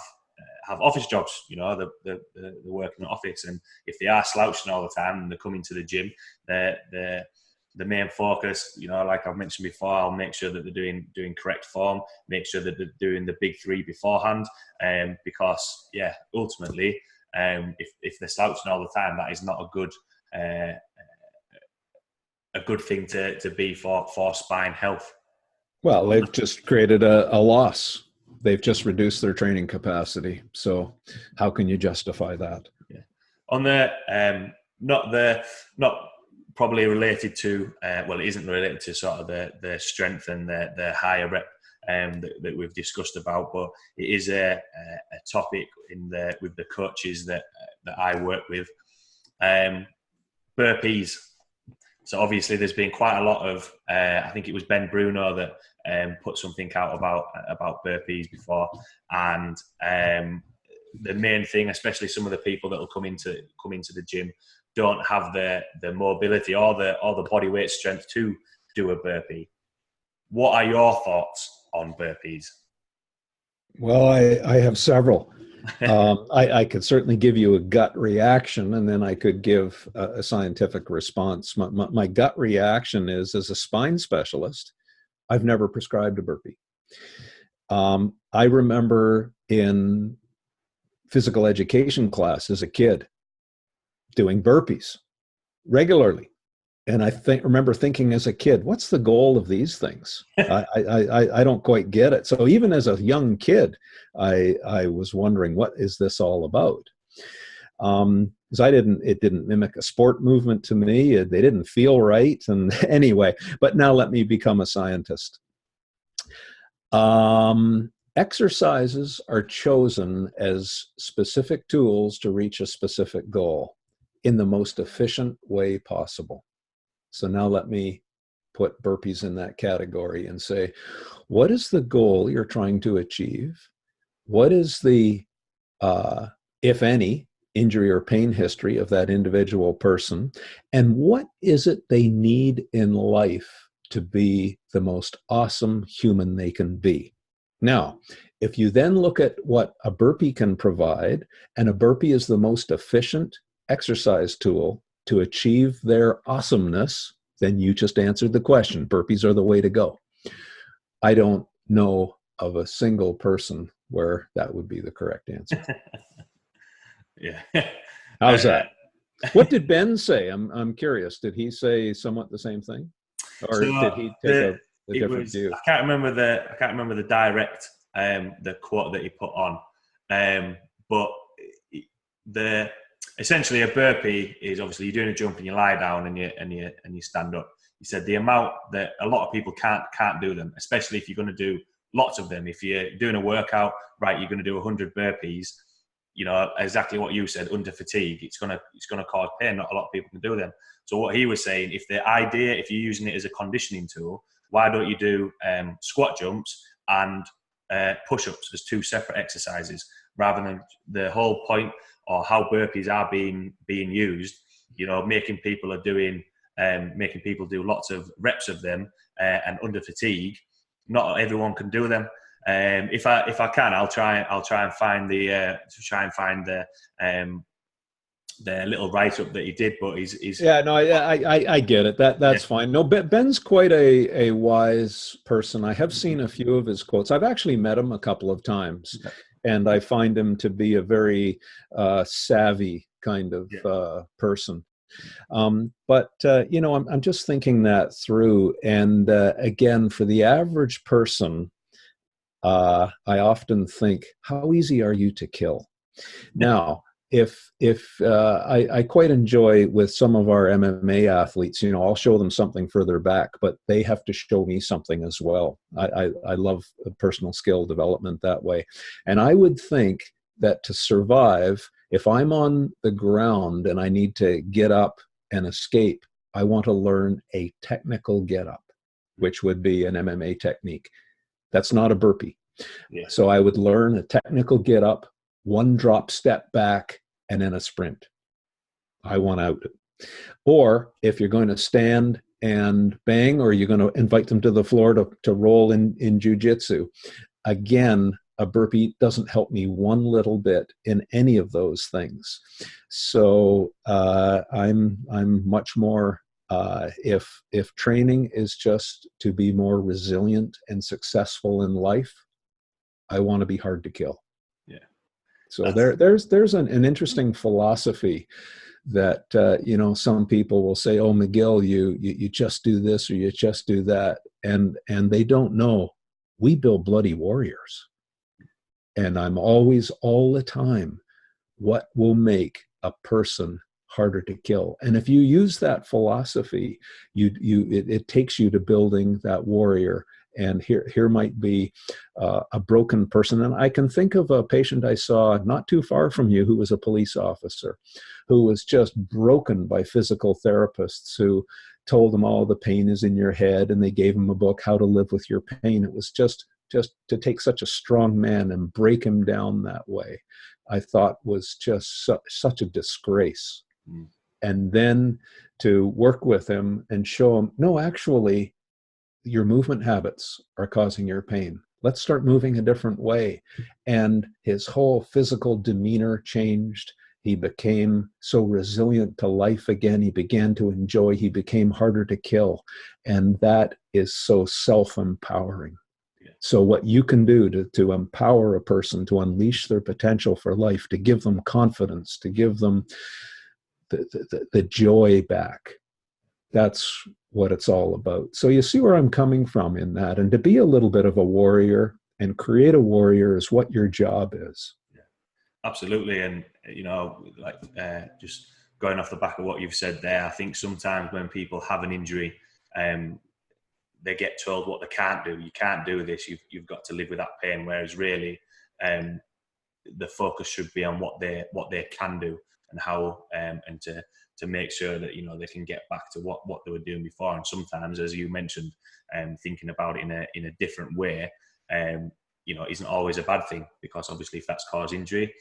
office jobs. You know, they're working in office, and if they are slouching all the time and they're coming to the gym, the main focus, you know, like I've mentioned before, I'll make sure that they're doing correct form, make sure that they're doing the big three beforehand, because yeah, ultimately, if they're slouching all the time, that is not a a good thing to be for spine health. Well, they've just created a loss. They've just reduced their training capacity. So how can you justify that? Yeah. On the not probably related to well, it isn't related to sort of the strength and the higher rep that we've discussed about, but it is a topic with the coaches that I work with. Burpees. So obviously, there's been quite a lot of. I think it was Ben Bruno that put something out about burpees before, and the main thing, especially some of the people that will come into the gym, don't have the mobility or the body weight strength to do a burpee. What are your thoughts on burpees? Well, I have several. I could certainly give you a gut reaction, and then I could give a scientific response. My gut reaction is, as a spine specialist, I've never prescribed a burpee. I remember in physical education class as a kid doing burpees regularly. And I remember thinking as a kid, what's the goal of these things? I don't quite get it. So even as a young kid, I was wondering, what is this all about? Because it didn't mimic a sport movement to me. They didn't feel right. And anyway, but now let me become a scientist. Exercises are chosen as specific tools to reach a specific goal in the most efficient way possible. So now let me put burpees in that category and say, what is the goal you're trying to achieve? What is the, if any, injury or pain history of that individual person? And what is it they need in life to be the most awesome human they can be? Now, if you then look at what a burpee can provide, and a burpee is the most efficient exercise tool to achieve their awesomeness, then you just answered the question. Burpees are the way to go. I don't know of a single person where that would be the correct answer. Yeah. How's that? What did Ben say? I'm curious. Did he say somewhat the same thing, or did he take a different view? I can't remember the direct the quote that he put on, but essentially a burpee is obviously you're doing a jump and you lie down and you stand up. He said the amount that a lot of people can't do them, especially if you're going to do lots of them. If you're doing a workout, right, you're going to do 100 burpees. You know, exactly what you said, under fatigue, it's gonna cause pain. Not a lot of people can do them. So what he was saying, if you're using it as a conditioning tool, why don't you do squat jumps and push-ups as two separate exercises, rather than the whole point or how burpees are being used, you know, making people do lots of reps of them and under fatigue. Not everyone can do them. If I can, I'll try and find the little write up that he did. But he's yeah, no, I get it. That's fine. No, Ben's quite a wise person. I have seen a few of his quotes. I've actually met him a couple of times, and I find him to be a very savvy kind of person. But you know, I'm just thinking that through, and again, for the average person, I often think, how easy are you to kill? Now, if I quite enjoy with some of our MMA athletes, you know, I'll show them something further back, but they have to show me something as well. I love personal skill development that way. And I would think that to survive, if I'm on the ground and I need to get up and escape, I want to learn a technical get up, which would be an MMA technique. That's not a burpee. Yeah. So I would learn a technical get up, one drop step back, and then a sprint. I want out. Or if you're going to stand and bang, or you're going to invite them to the floor to roll in jiu-jitsu, again, a burpee doesn't help me one little bit in any of those things. So I'm much more, if training is just to be more resilient and successful in life, I want to be hard to kill. Yeah. So there's an interesting philosophy that, some people will say, oh, McGill, you just do this or you just do that. And they don't know we build bloody warriors. And I'm always, all the time, what will make a person harder to kill? And if you use that philosophy, it takes you to building that warrior. And here might be a broken person. And I can think of a patient I saw not too far from you who was a police officer, who was just broken by physical therapists who told him all the pain is in your head, and they gave him a book, How to Live with Your Pain. It was just to take such a strong man and break him down that way, I thought was just such a disgrace. Mm. And then to work with him and show him, no, actually, your movement habits are causing your pain. Let's start moving a different way. And his whole physical demeanor changed. He became so resilient to life again. He began to enjoy. He became harder to kill. And that is so self-empowering. Yeah. So what you can do to empower a person, to unleash their potential for life, to give them confidence, to give them the joy back, that's what it's all about. So you see where I'm coming from in that. And to be a little bit of a warrior and create a warrior is what your job is. Yeah, absolutely. And, just going off the back of what you've said there, I think sometimes when people have an injury, they get told what they can't do. You can't do this. You've got to live with that pain. Whereas really, the focus should be on what they can do and how, and to make sure that they can get back to what they were doing before. And sometimes, as you mentioned, thinking about it in a different way, isn't always a bad thing, because obviously if that's caused injury,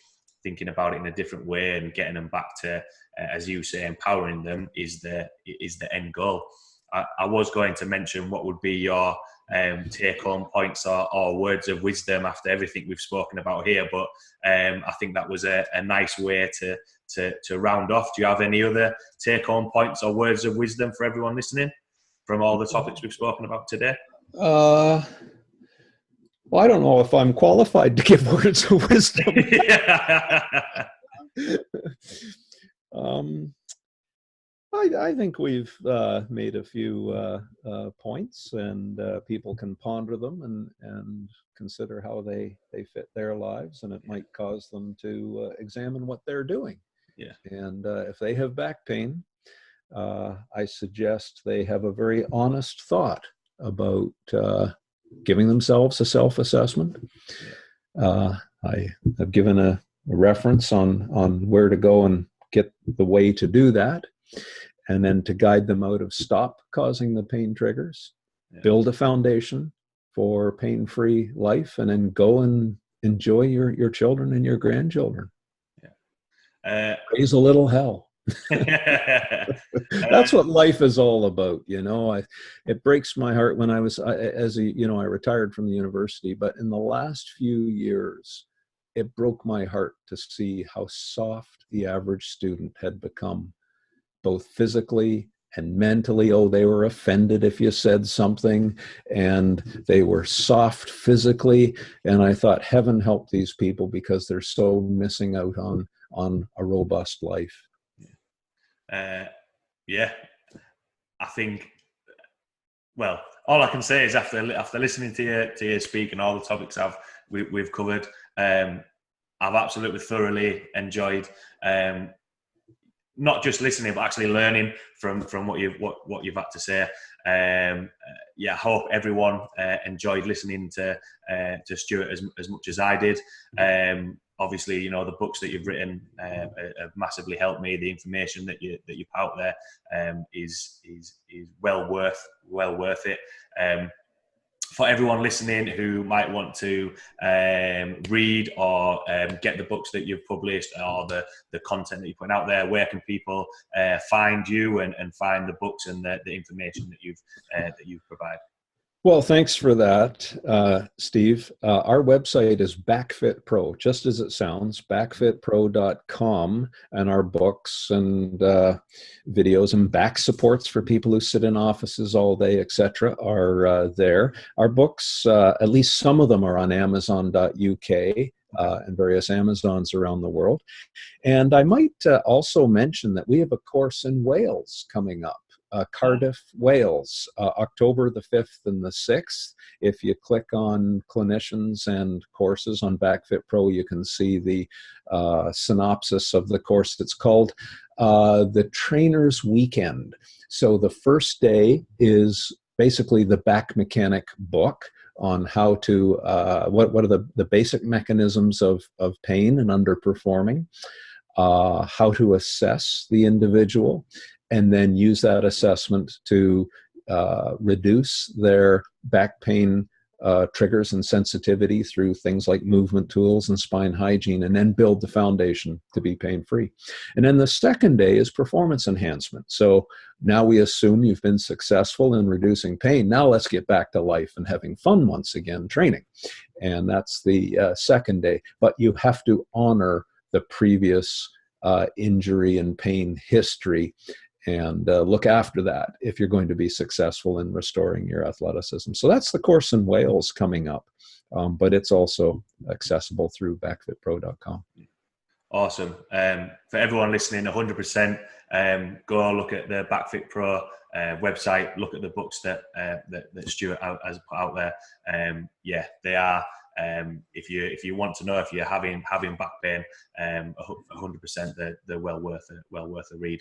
thinking about it in a different way and getting them back to, as you say, empowering them is the end goal. I was going to mention what would be your take-home points or words of wisdom after everything we've spoken about here, but I think that was a nice way to round off. Do you have any other take-home points or words of wisdom for everyone listening from all the topics we've spoken about today? Well, I don't know if I'm qualified to give words of wisdom. I think we've made a few points, and people can ponder them and consider how they fit their lives, and it might cause them to examine what they're doing. Yeah. And if they have back pain, I suggest they have a very honest thought about giving themselves a self-assessment. I have given a reference on where to go and get the way to do that, and then to guide them out of stop causing the pain triggers, build a foundation for pain-free life, and then go and enjoy your children and your grandchildren. Raise a little hell. That's what life is all about, It breaks my heart when I was, I retired from the university, but in the last few years, it broke my heart to see how soft the average student had become, both physically and mentally. Oh, they were offended if you said something, and they were soft physically. And I thought, heaven help these people, because they're so missing out on a robust life. I think, well, all I can say is after listening to you speak and all the topics we've covered, I've absolutely thoroughly enjoyed not just listening but actually learning from what you've had to say. I hope everyone enjoyed listening to Stuart as much as I did. Obviously, the books that you've written have massively helped me. The information that you put out there is well worth it. For everyone listening who might want to read or get the books that you've published or the content that you're putting out there, where can people find you and find the books and the information that you provide? Well, thanks for that, Steve. Our website is Backfitpro, just as it sounds, backfitpro.com, and our books and videos and back supports for people who sit in offices all day, etc., are there. Our books, at least some of them, are on Amazon.uk. and various Amazons around the world. And I might also mention that we have a course in Wales coming up. Cardiff, Wales, October the 5th and the 6th. If you click on clinicians and courses on Backfitpro, you can see the synopsis of the course. It's called the Trainer's Weekend. So the first day is basically the back mechanic book on how to, what are the basic mechanisms of pain and underperforming, how to assess the individual, and then use that assessment to reduce their back pain triggers and sensitivity through things like movement tools and spine hygiene, and then build the foundation to be pain-free. And then the second day is performance enhancement. So now we assume you've been successful in reducing pain. Now let's get back to life and having fun once again, training. And that's the second day. But you have to honor the previous injury and pain history and look after that if you're going to be successful in restoring your athleticism. So that's the course in Wales coming up, but it's also accessible through backfitpro.com. Awesome. For everyone listening, 100%, go look at the Backfitpro website, look at the books that Stuart has put out there. Yeah, they are. If you want to know if you're having back pain, 100% they're well worth a read.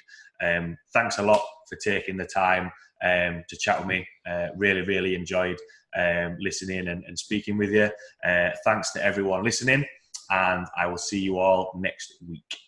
Thanks a lot for taking the time to chat with me. Really enjoyed listening and speaking with you. Thanks to everyone listening, and I will see you all next week.